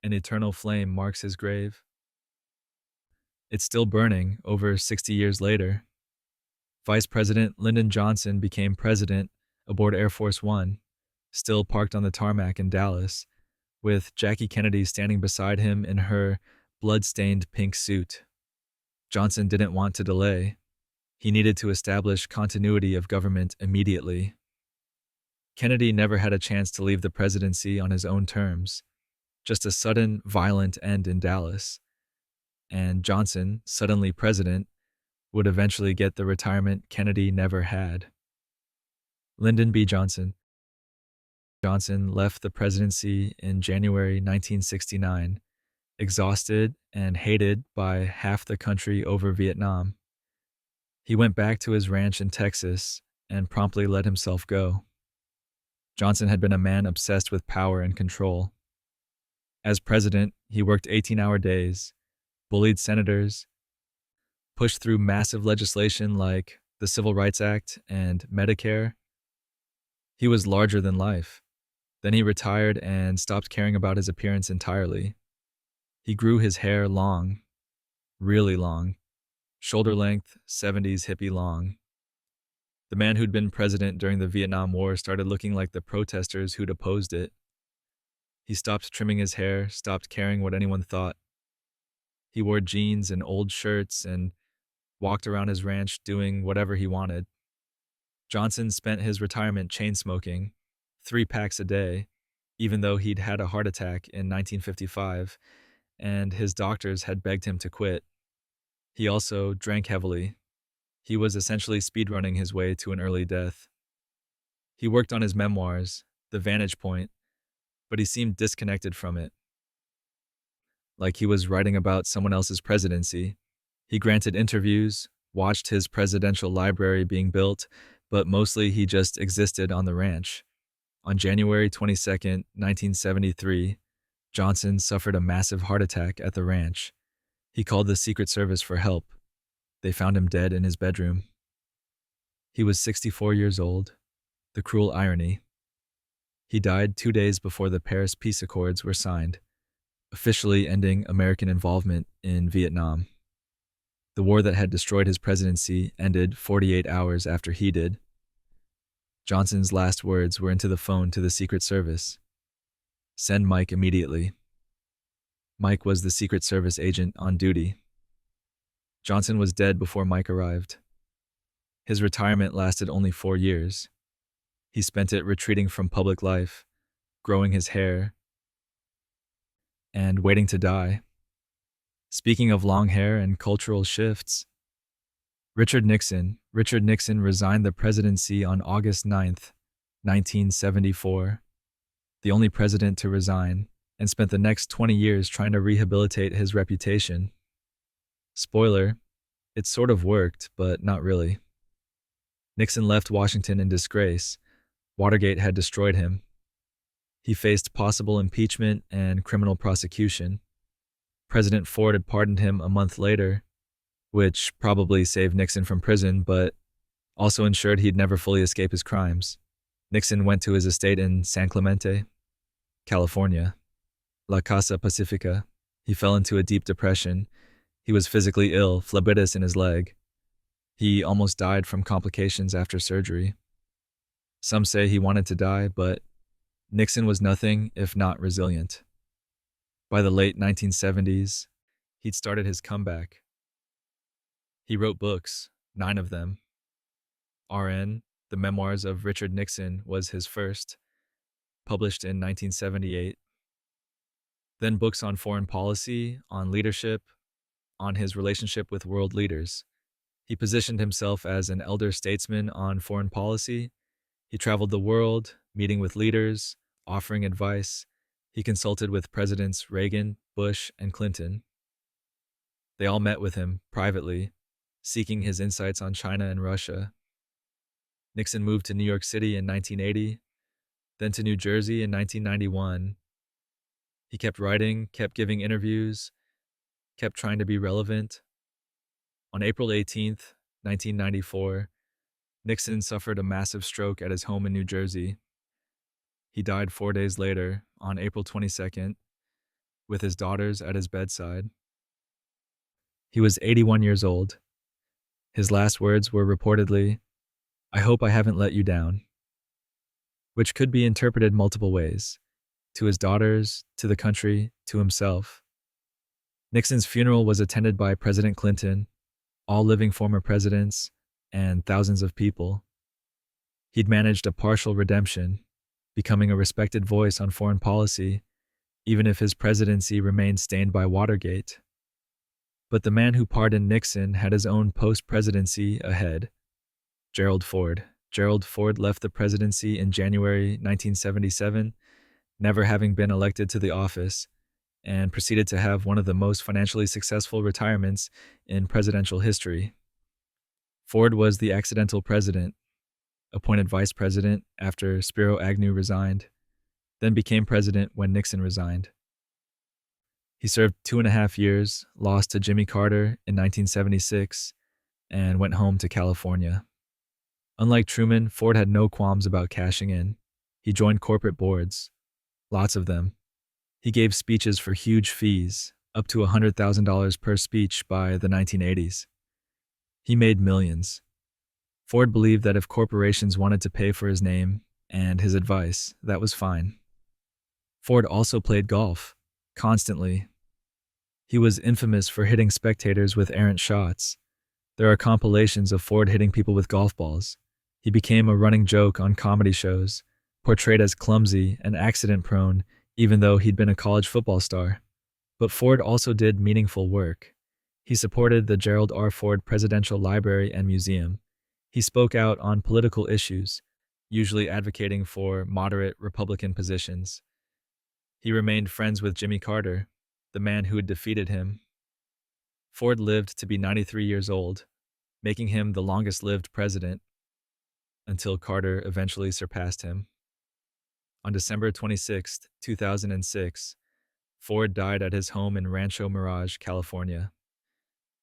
An eternal flame marks his grave. It's still burning over 60 years later. Vice President Lyndon Johnson became president aboard Air Force One, still parked on the tarmac in Dallas, with Jackie Kennedy standing beside him in her blood-stained pink suit. Johnson didn't want to delay. He needed to establish continuity of government immediately. Kennedy never had a chance to leave the presidency on his own terms, just a sudden, violent end in Dallas. And Johnson, suddenly president, would eventually get the retirement Kennedy never had. Lyndon B. Johnson. Johnson left the presidency in January 1969, exhausted and hated by half the country over Vietnam. He went back to his ranch in Texas and promptly let himself go. Johnson had been a man obsessed with power and control. As president, he worked 18-hour days, bullied senators, pushed through massive legislation like the Civil Rights Act and Medicare. He was larger than life. Then he retired and stopped caring about his appearance entirely. He grew his hair long, Really long. Shoulder length, 70s hippie long. The man who'd been president during the Vietnam War started looking like the protesters who'd opposed it. He stopped trimming his hair, stopped caring what anyone thought. He wore jeans and old shirts and walked around his ranch doing whatever he wanted. Johnson spent his retirement chain smoking, 3 packs a day, even though he'd had a heart attack in 1955, and his doctors had begged him to quit. He also drank heavily. He was essentially speedrunning his way to an early death. He worked on his memoirs, The Vantage Point, but he seemed disconnected from it. Like he was writing about someone else's presidency. He granted interviews, watched his presidential library being built, but mostly he just existed on the ranch. On January 22nd, 1973, Johnson suffered a massive heart attack at the ranch. He called the Secret Service for help. They found him dead in his bedroom. He was 64 years old. The cruel irony. He died 2 days before the Paris Peace Accords were signed, officially ending American involvement in Vietnam. The war that had destroyed his presidency ended 48 hours after he did. Johnson's last words were into the phone to the Secret Service. "Send Mike immediately." Mike was the Secret Service agent on duty. Johnson was dead before Mike arrived. His retirement lasted only 4 years. He spent it retreating from public life, growing his hair, and waiting to die. Speaking of long hair and cultural shifts, Richard Nixon resigned the presidency on August 9th, 1974, the only president to resign, and spent the next 20 years trying to rehabilitate his reputation. Spoiler, it sort of worked, but not really. Nixon left Washington in disgrace. Watergate had destroyed him. He faced possible impeachment and criminal prosecution. President Ford had pardoned him a month later, which probably saved Nixon from prison, but also ensured he'd never fully escape his crimes. Nixon went to his estate in San Clemente, California, La Casa Pacifica. He fell into a deep depression. He was physically ill, phlebitis in his leg. He almost died from complications after surgery. Some say he wanted to die, but Nixon was nothing if not resilient. By the late 1970s, he'd started his comeback. He wrote books, 9 of them. RN, The Memoirs of Richard Nixon, was his first, published in 1978. Then books on foreign policy, on leadership, on his relationship with world leaders. He positioned himself as an elder statesman on foreign policy. He traveled the world, meeting with leaders, offering advice. He consulted with Presidents Reagan, Bush, and Clinton. They all met with him privately, seeking his insights on China and Russia. Nixon moved to New York City in 1980, then to New Jersey in 1991. He kept writing, kept giving interviews, kept trying to be relevant. On April 18th, 1994, Nixon suffered a massive stroke at his home in New Jersey. He died 4 days later, on April 22nd, with his daughters at his bedside. He was 81 years old. His last words were reportedly, "I hope I haven't let you down," which could be interpreted multiple ways, to his daughters, to the country, to himself. Nixon's funeral was attended by President Clinton, all living former presidents, and thousands of people. He'd managed a partial redemption, becoming a respected voice on foreign policy, even if his presidency remained stained by Watergate. But the man who pardoned Nixon had his own post-presidency ahead. Gerald Ford. Gerald Ford left the presidency in January 1977, never having been elected to the office, and proceeded to have one of the most financially successful retirements in presidential history. Ford was the accidental president, appointed vice president after Spiro Agnew resigned, then became president when Nixon resigned. He served 2.5 years, lost to Jimmy Carter in 1976, and went home to California. Unlike Truman, Ford had no qualms about cashing in. He joined corporate boards, lots of them. He gave speeches for huge fees, up to $100,000 per speech by the 1980s. He made millions. Ford believed that if corporations wanted to pay for his name and his advice, that was fine. Ford also played golf, constantly. He was infamous for hitting spectators with errant shots. There are compilations of Ford hitting people with golf balls. He became a running joke on comedy shows, portrayed as clumsy and accident-prone, even though he'd been a college football star. But Ford also did meaningful work. He supported the Gerald R. Ford Presidential Library and Museum. He spoke out on political issues, usually advocating for moderate Republican positions. He remained friends with Jimmy Carter, the man who had defeated him. Ford lived to be 93 years old, making him the longest-lived president until Carter eventually surpassed him. On December 26, 2006, Ford died at his home in Rancho Mirage, California.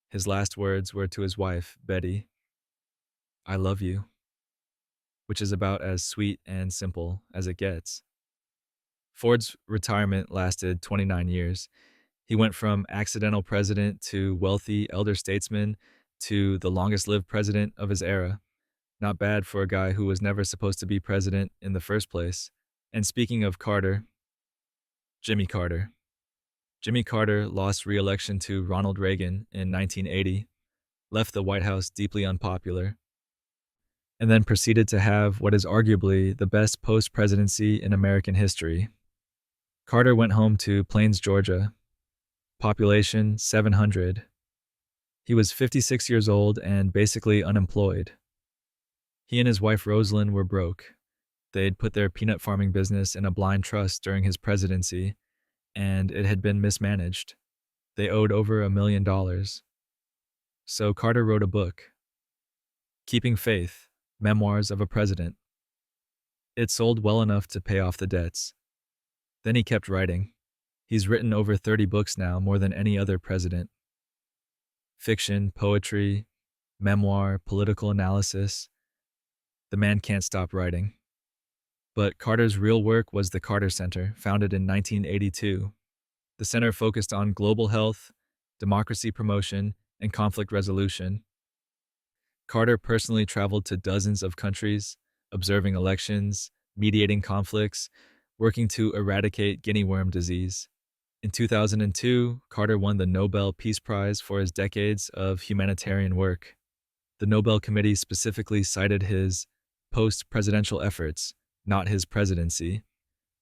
His last words were to his wife, Betty, "I love you," which is about as sweet and simple as it gets. Ford's retirement lasted 29 years. He went from accidental president to wealthy elder statesman to the longest-lived president of his era. Not bad for a guy who was never supposed to be president in the first place. And speaking of Carter, Jimmy Carter. Jimmy Carter lost re-election to Ronald Reagan in 1980, left the White House deeply unpopular, and then proceeded to have what is arguably the best post-presidency in American history. Carter went home to Plains, Georgia. Population 700. He was 56 years old and basically unemployed. He and his wife Rosalind were broke. They'd put their peanut farming business in a blind trust during his presidency, and it had been mismanaged. They owed over $1 million. So Carter wrote a book, Keeping Faith, Memoirs of a President. It sold well enough to pay off the debts. Then he kept writing. He's written over 30 books now, more than any other president. Fiction, poetry, memoir, political analysis. The man can't stop writing. But Carter's real work was the Carter Center, founded in 1982. The center focused on global health, democracy promotion, and conflict resolution. Carter personally traveled to dozens of countries, observing elections, mediating conflicts, working to eradicate guinea worm disease. In 2002, Carter won the Nobel Peace Prize for his decades of humanitarian work. The Nobel Committee specifically cited his post-presidential efforts, not his presidency,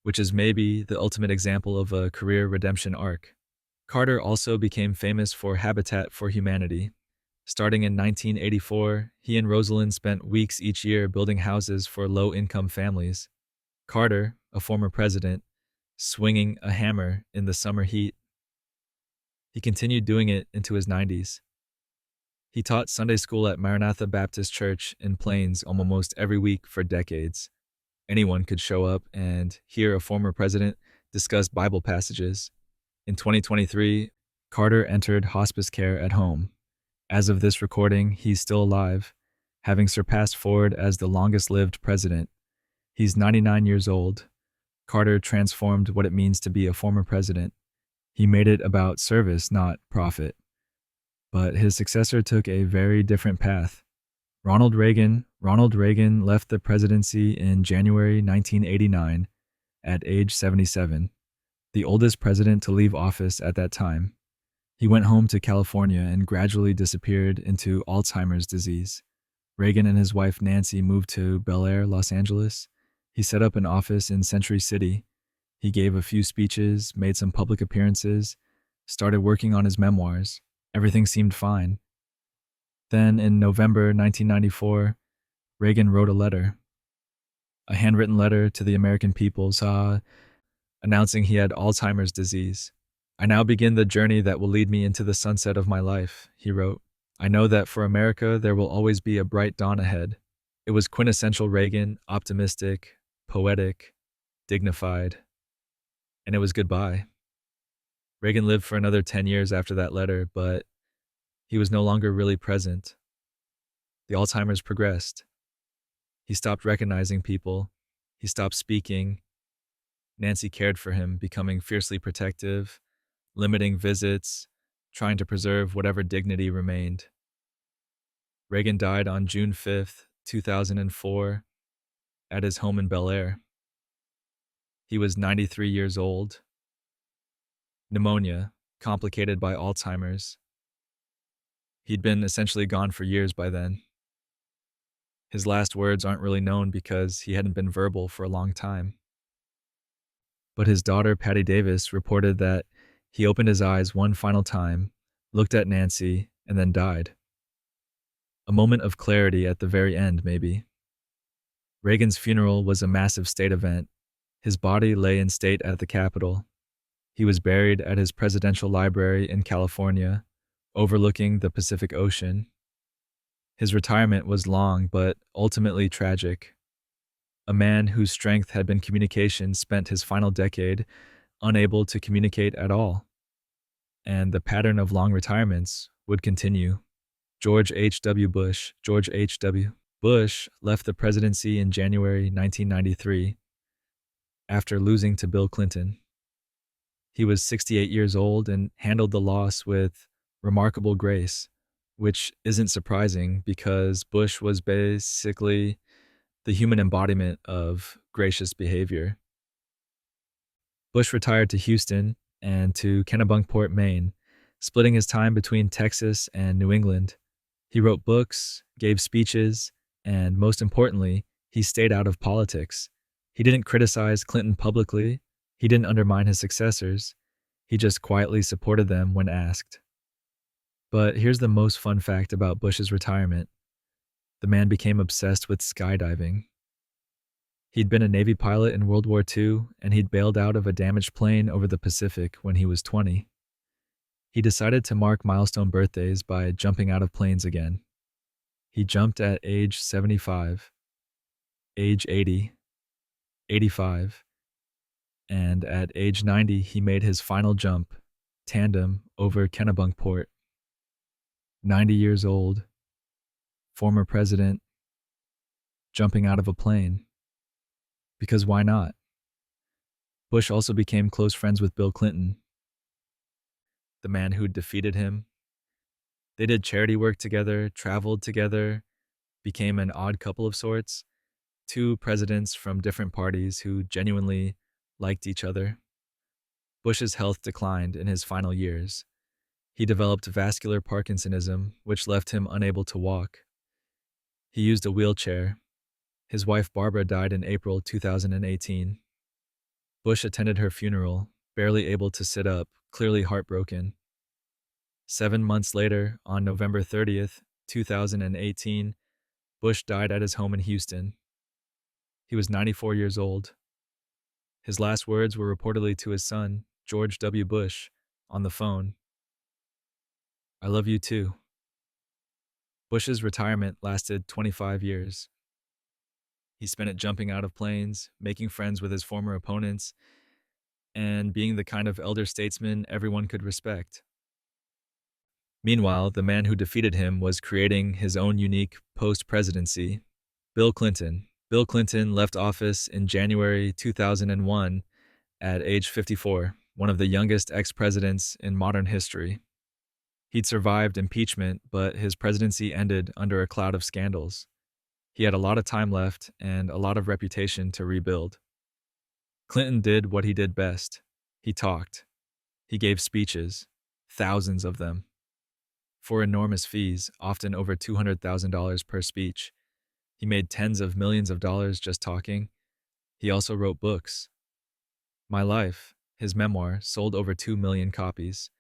which is maybe the ultimate example of a career redemption arc. Carter also became famous for Habitat for Humanity. Starting in 1984, he and Rosalind spent weeks each year building houses for low-income families. Carter, a former president, swinging a hammer in the summer heat. He continued doing it into his 90s. He taught Sunday school at Maranatha Baptist Church in Plains almost every week for decades. Anyone could show up and hear a former president discuss Bible passages. In 2023, Carter entered hospice care at home. As of this recording, he's still alive, having surpassed Ford as the longest-lived president. He's 99 years old. Carter transformed what it means to be a former president. He made it about service, not profit. But his successor took a very different path. Ronald Reagan left the presidency in January 1989 at age 77, the oldest president to leave office at that time. He went home to California and gradually disappeared into Alzheimer's disease. Reagan and his wife Nancy moved to Bel Air, Los Angeles. He set up an office in Century City. He gave a few speeches, made some public appearances, started working on his memoirs. Everything seemed fine. Then, in November 1994, Reagan wrote a letter, a handwritten letter to the American people, announcing he had Alzheimer's disease. "I now begin the journey that will lead me into the sunset of my life," he wrote. "I know that for America there will always be a bright dawn ahead." It was quintessential Reagan, optimistic, poetic, dignified, and it was goodbye. Reagan lived for another 10 years after that letter, but he was no longer really present. The Alzheimer's progressed. He stopped recognizing people. He stopped speaking. Nancy cared for him, becoming fiercely protective, limiting visits, trying to preserve whatever dignity remained. Reagan died on June 5th, 2004, at his home in Bel Air. He was 93 years old. Pneumonia, complicated by Alzheimer's. He'd been essentially gone for years by then. His last words aren't really known because he hadn't been verbal for a long time. But his daughter, Patty Davis, reported that he opened his eyes one final time, looked at Nancy, and then died. A moment of clarity at the very end, maybe. Reagan's funeral was a massive state event. His body lay in state at the Capitol. He was buried at his presidential library in California, overlooking the Pacific Ocean. His retirement was long, but ultimately tragic. A man whose strength had been communication spent his final decade unable to communicate at all. And the pattern of long retirements would continue. George H.W. Bush left the presidency in January 1993 after losing to Bill Clinton. He was 68 years old and handled the loss with remarkable grace, which isn't surprising because Bush was basically the human embodiment of gracious behavior. Bush retired to Houston and to Kennebunkport, Maine, splitting his time between Texas and New England. He wrote books, gave speeches, and most importantly, he stayed out of politics. He didn't criticize Clinton publicly. He didn't undermine his successors. He just quietly supported them when asked. But here's the most fun fact about Bush's retirement. The man became obsessed with skydiving. He'd been a Navy pilot in World War II, and he'd bailed out of a damaged plane over the Pacific when he was 20. He decided to mark milestone birthdays by jumping out of planes again. He jumped at age 75, age 80, 85, and at age 90 he made his final jump, tandem, over Kennebunkport. 90 years old, former president, jumping out of a plane. Because why not? Bush also became close friends with Bill Clinton, the man who'd defeated him. They did charity work together, traveled together, became an odd couple of sorts, two presidents from different parties who genuinely liked each other. Bush's health declined in his final years. He developed vascular Parkinsonism, which left him unable to walk. He used a wheelchair. His wife Barbara died in April 2018. Bush attended her funeral, barely able to sit up, clearly heartbroken. 7 months later, on November 30th, 2018, Bush died at his home in Houston. He was 94 years old. His last words were reportedly to his son, George W. Bush, on the phone. "I love you too." Bush's retirement lasted 25 years. He spent it jumping out of planes, making friends with his former opponents, and being the kind of elder statesman everyone could respect. Meanwhile, the man who defeated him was creating his own unique post-presidency, Bill Clinton. Bill Clinton left office in January 2001 at age 54, one of the youngest ex-presidents in modern history. He'd survived impeachment, but his presidency ended under a cloud of scandals. He had a lot of time left and a lot of reputation to rebuild. Clinton did what he did best. He talked. He gave speeches, thousands of them, for enormous fees, often over $200,000 per speech. He made tens of millions of dollars just talking. He also wrote books. My Life, his memoir, sold over 2 million copies.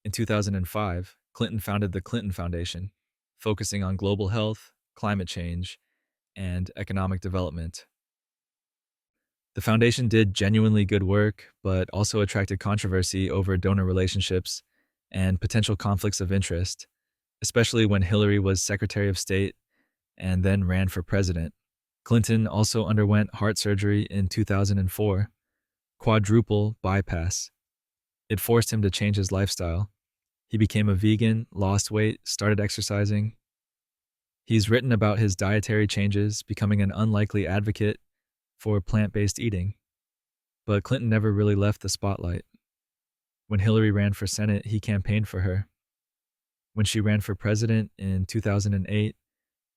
In 2005, Clinton founded the Clinton Foundation, focusing on global health, climate change, and economic development. The foundation did genuinely good work, but also attracted controversy over donor relationships and potential conflicts of interest, especially when Hillary was Secretary of State and then ran for president. Clinton also underwent heart surgery in 2004, quadruple bypass. It forced him to change his lifestyle. He became a vegan, lost weight, started exercising. He's written about his dietary changes, becoming an unlikely advocate for plant-based eating. But Clinton never really left the spotlight. When Hillary ran for Senate, he campaigned for her. When she ran for president in 2008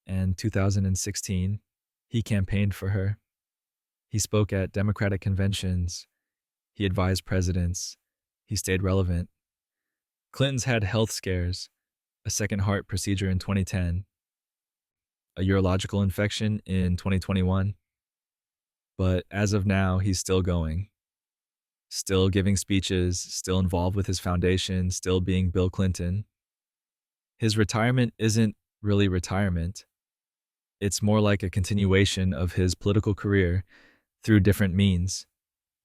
and 2016, he campaigned for her. He spoke at Democratic conventions. He advised presidents. He stayed relevant. Clinton's had health scares, a second heart procedure in 2010, a urological infection in 2021. But as of now, he's still going. Still giving speeches, still involved with his foundation, still being Bill Clinton. His retirement isn't really retirement. It's more like a continuation of his political career through different means.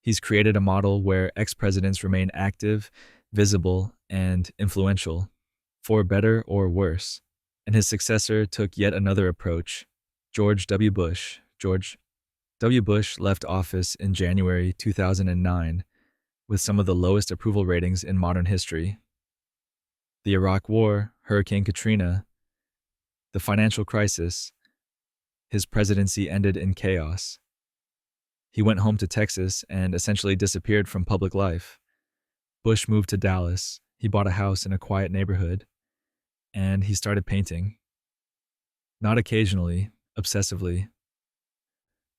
He's created a model where ex-presidents remain active, visible, and influential, for better or worse. And his successor took yet another approach. George W. Bush. George W. Bush left office in January 2009 with some of the lowest approval ratings in modern history. The Iraq War, Hurricane Katrina, the financial crisis, his presidency ended in chaos. He went home to Texas and essentially disappeared from public life. Bush moved to Dallas. He bought a house in a quiet neighborhood, and he started painting. Not occasionally, obsessively.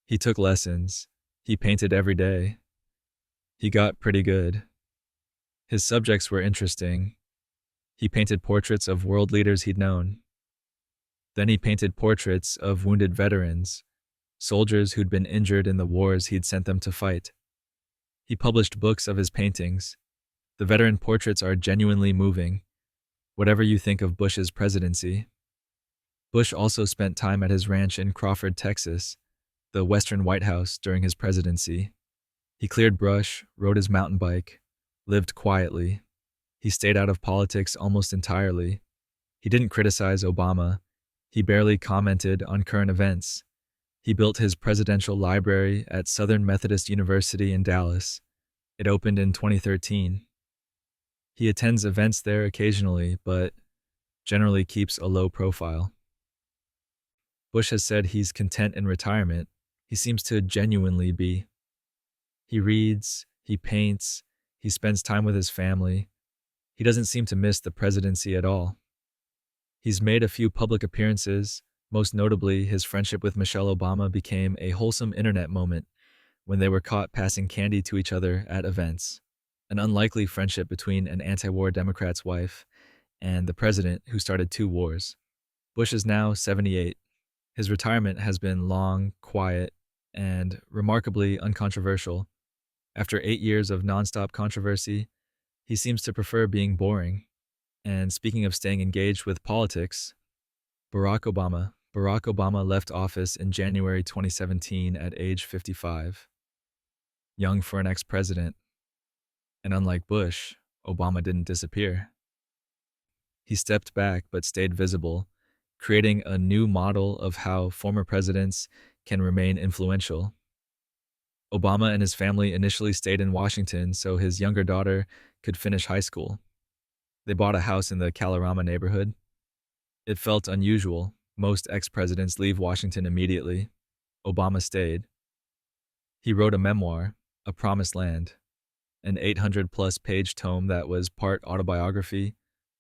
He took lessons. He painted every day. He got pretty good. His subjects were interesting. He painted portraits of world leaders he'd known. Then he painted portraits of wounded veterans, soldiers who'd been injured in the wars he'd sent them to fight. He published books of his paintings. The veteran portraits are genuinely moving, whatever you think of Bush's presidency. Bush also spent time at his ranch in Crawford, Texas, the Western White House, during his presidency. He cleared brush, rode his mountain bike, lived quietly. He stayed out of politics almost entirely. He didn't criticize Obama. He barely commented on current events. He built his presidential library at Southern Methodist University in Dallas. It opened in 2013. He attends events there occasionally, but generally keeps a low profile. Bush has said he's content in retirement. He seems to genuinely be. He reads, he paints, he spends time with his family. He doesn't seem to miss the presidency at all. He's made a few public appearances. Most notably, his friendship with Michelle Obama became a wholesome internet moment when they were caught passing candy to each other at events. An unlikely friendship between an anti-war Democrat's wife and the president who started 2 wars. Bush is now 78. His retirement has been long, quiet, and remarkably uncontroversial. After 8 years of nonstop controversy, he seems to prefer being boring. And speaking of staying engaged with politics, Barack Obama left office in January 2017 at age 55. Young for an ex-president. And unlike Bush, Obama didn't disappear. He stepped back but stayed visible, creating a new model of how former presidents can remain influential. Obama and his family initially stayed in Washington so his younger daughter could finish high school. They bought a house in the Kalorama neighborhood. It felt unusual. Most ex-presidents leave Washington immediately. Obama stayed. He wrote a memoir, A Promised Land, an 800-plus page tome that was part autobiography,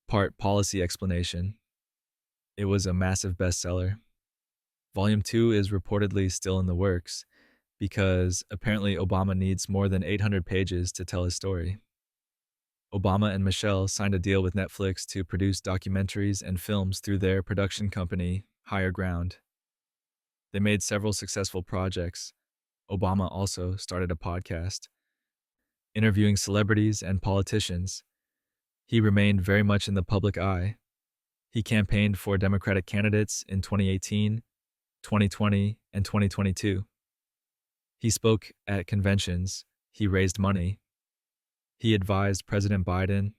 part policy explanation. It was a massive bestseller. Volume 2 is reportedly still in the works because apparently Obama needs more than 800 pages to tell his story. Obama and Michelle signed a deal with Netflix to produce documentaries and films through their production company, Higher Ground. They made several successful projects. Obama also started a podcast, interviewing celebrities and politicians. He remained very much in the public eye. He campaigned for Democratic candidates in 2018, 2020, and 2022. He spoke at conventions. He raised money. He advised President Biden.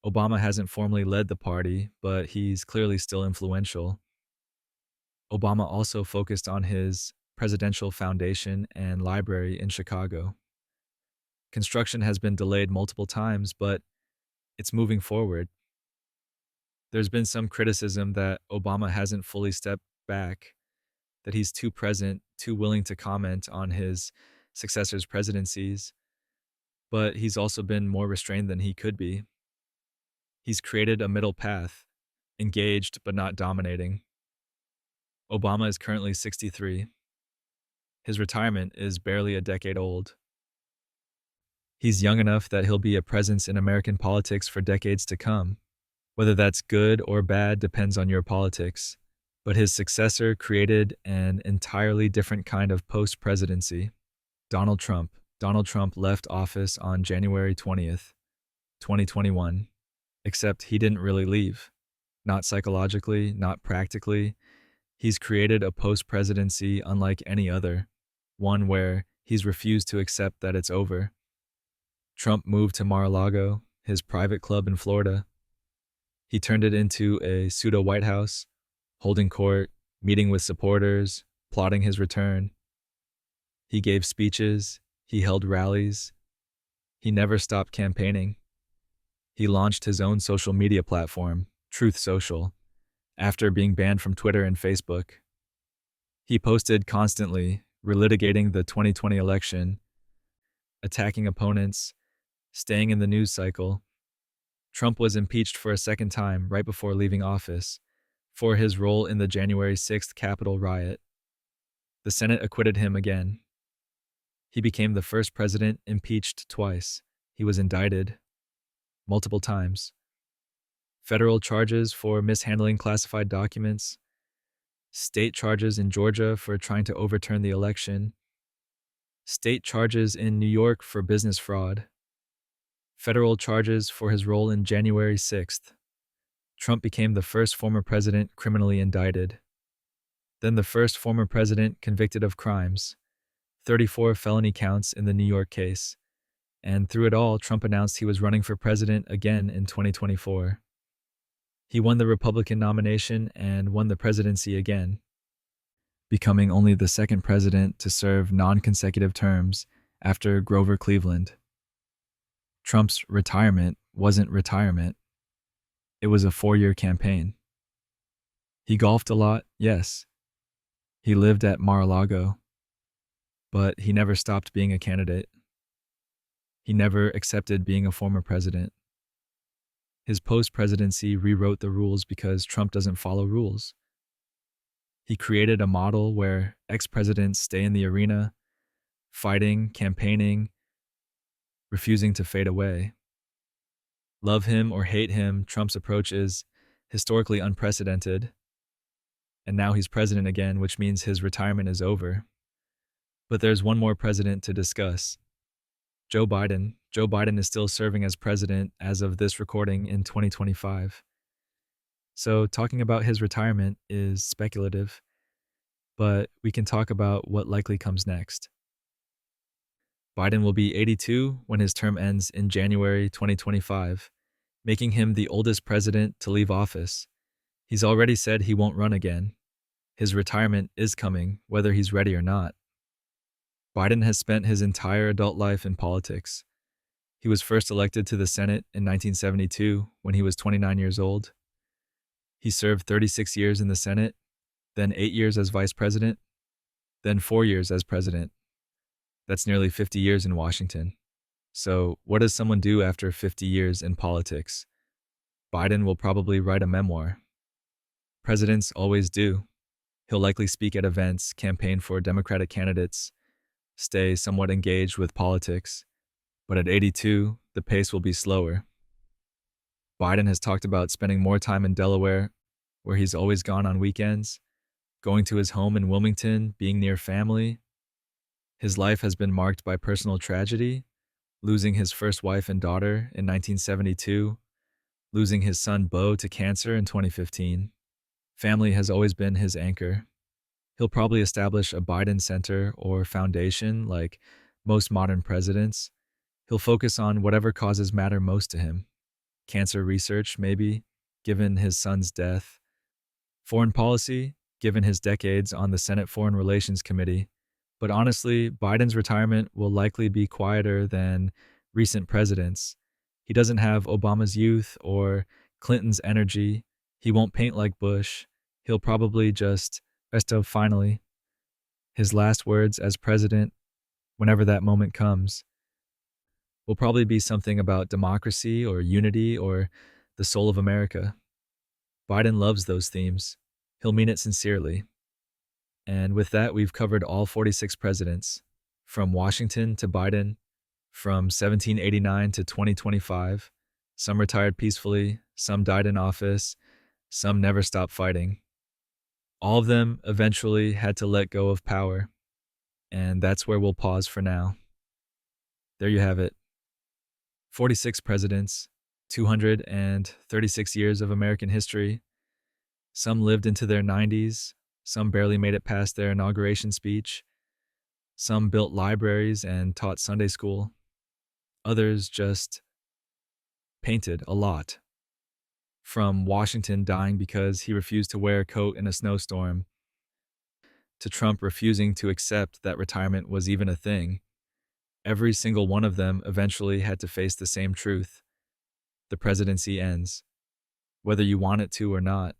Obama hasn't formally led the party, but he's clearly still influential. Obama also focused on his presidential foundation and library in Chicago. Construction has been delayed multiple times, but it's moving forward. There's been some criticism that Obama hasn't fully stepped back, that he's too present, too willing to comment on his successor's presidencies. but he's also been more restrained than he could be. He's created a middle path, engaged but not dominating. Obama is currently 63. His retirement is barely a decade old. He's young enough that he'll be a presence in American politics for decades to come. Whether that's good or bad depends on your politics. But his successor created an entirely different kind of post-presidency. Donald Trump. Donald Trump left office on January 20th, 2021. Except he didn't really leave. Not psychologically, not practically. He's created a post-presidency unlike any other. One where he's refused to accept that it's over. Trump moved to Mar-a-Lago, his private club in Florida. He turned it into a pseudo-White House, holding court, meeting with supporters, plotting his return. He gave speeches, he held rallies. He never stopped campaigning. He launched his own social media platform, Truth Social, after being banned from Twitter and Facebook. He posted constantly, relitigating the 2020 election, attacking opponents, staying in the news cycle. Trump was impeached for a second time right before leaving office for his role in the January 6th Capitol riot. The Senate acquitted him again. He became the first president impeached twice. He was indicted multiple times. Federal charges for mishandling classified documents, state charges in Georgia for trying to overturn the election, state charges in New York for business fraud, federal charges for his role in January 6th. Trump became the first former president criminally indicted, then the first former president convicted of crimes, 34 felony counts in the New York case, and through it all, Trump announced he was running for president again in 2024. He won the Republican nomination and won the presidency again, becoming only the second president to serve non-consecutive terms after Grover Cleveland. Trump's retirement wasn't retirement. It was a 4-year campaign. He golfed a lot, yes. He lived at Mar-a-Lago. But he never stopped being a candidate. He never accepted being a former president. His post-presidency rewrote the rules because Trump doesn't follow rules. He created a model where ex-presidents stay in the arena, fighting, campaigning, refusing to fade away. Love him or hate him, Trump's approach is historically unprecedented. And now he's president again, which means his retirement is over. But there's one more president to discuss. Joe Biden. Joe Biden is still serving as president as of this recording in 2025. So talking about his retirement is speculative, but we can talk about what likely comes next. Biden will be 82 when his term ends in January 2025, making him the oldest president to leave office. He's already said he won't run again. His retirement is coming, whether he's ready or not. Biden has spent his entire adult life in politics. He was first elected to the Senate in 1972 when he was 29 years old. He served 36 years in the Senate, then 8 years as vice president, then 4 years as president. That's nearly 50 years in Washington. So what does someone do after 50 years in politics? Biden will probably write a memoir. Presidents always do. He'll likely speak at events, campaign for Democratic candidates, stay somewhat engaged with politics. But at 82, the pace will be slower. Biden has talked about spending more time in Delaware, where he's always gone on weekends, going to his home in Wilmington, being near family. His life has been marked by personal tragedy, losing his first wife and daughter in 1972, losing his son Beau to cancer in 2015. Family has always been his anchor. He'll probably establish a Biden Center or foundation like most modern presidents. He'll focus on whatever causes matter most to him. Cancer research, maybe, given his son's death. Foreign policy, given his decades on the Senate Foreign Relations Committee. But honestly, Biden's retirement will likely be quieter than recent presidents. He doesn't have Obama's youth or Clinton's energy. He won't paint like Bush. He'll probably just rest of finally. His last words as president, whenever that moment comes. will probably be something about democracy or unity or the soul of America. Biden loves those themes. He'll mean it sincerely. And with that, we've covered all 46 presidents, from Washington to Biden, from 1789 to 2025. Some retired peacefully, some died in office, some never stopped fighting. All of them eventually had to let go of power, and that's where we'll pause for now. There you have it. 46 presidents, 236 years of American history. Some lived into their 90s, some barely made it past their inauguration speech. Some built libraries and taught Sunday school. Others just painted a lot. From Washington dying because he refused to wear a coat in a snowstorm, to Trump refusing to accept that retirement was even a thing, every single one of them eventually had to face the same truth. The presidency ends, whether you want it to or not.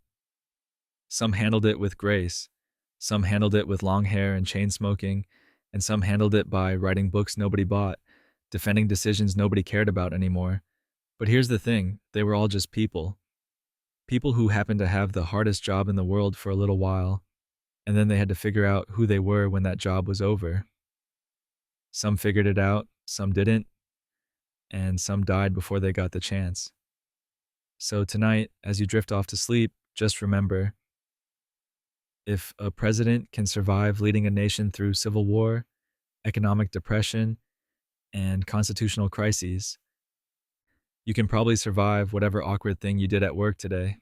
Some handled it with grace, some handled it with long hair and chain smoking, and some handled it by writing books nobody bought, defending decisions nobody cared about anymore. But here's the thing, they were all just people. People who happened to have the hardest job in the world for a little while, and then they had to figure out who they were when that job was over. Some figured it out, some didn't, and some died before they got the chance. So tonight, as you drift off to sleep, just remember, if a president can survive leading a nation through civil war, economic depression, and constitutional crises, you can probably survive whatever awkward thing you did at work today.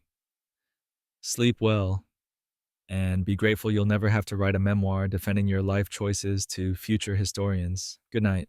Sleep well, and be grateful you'll never have to write a memoir defending your life choices to future historians. Good night.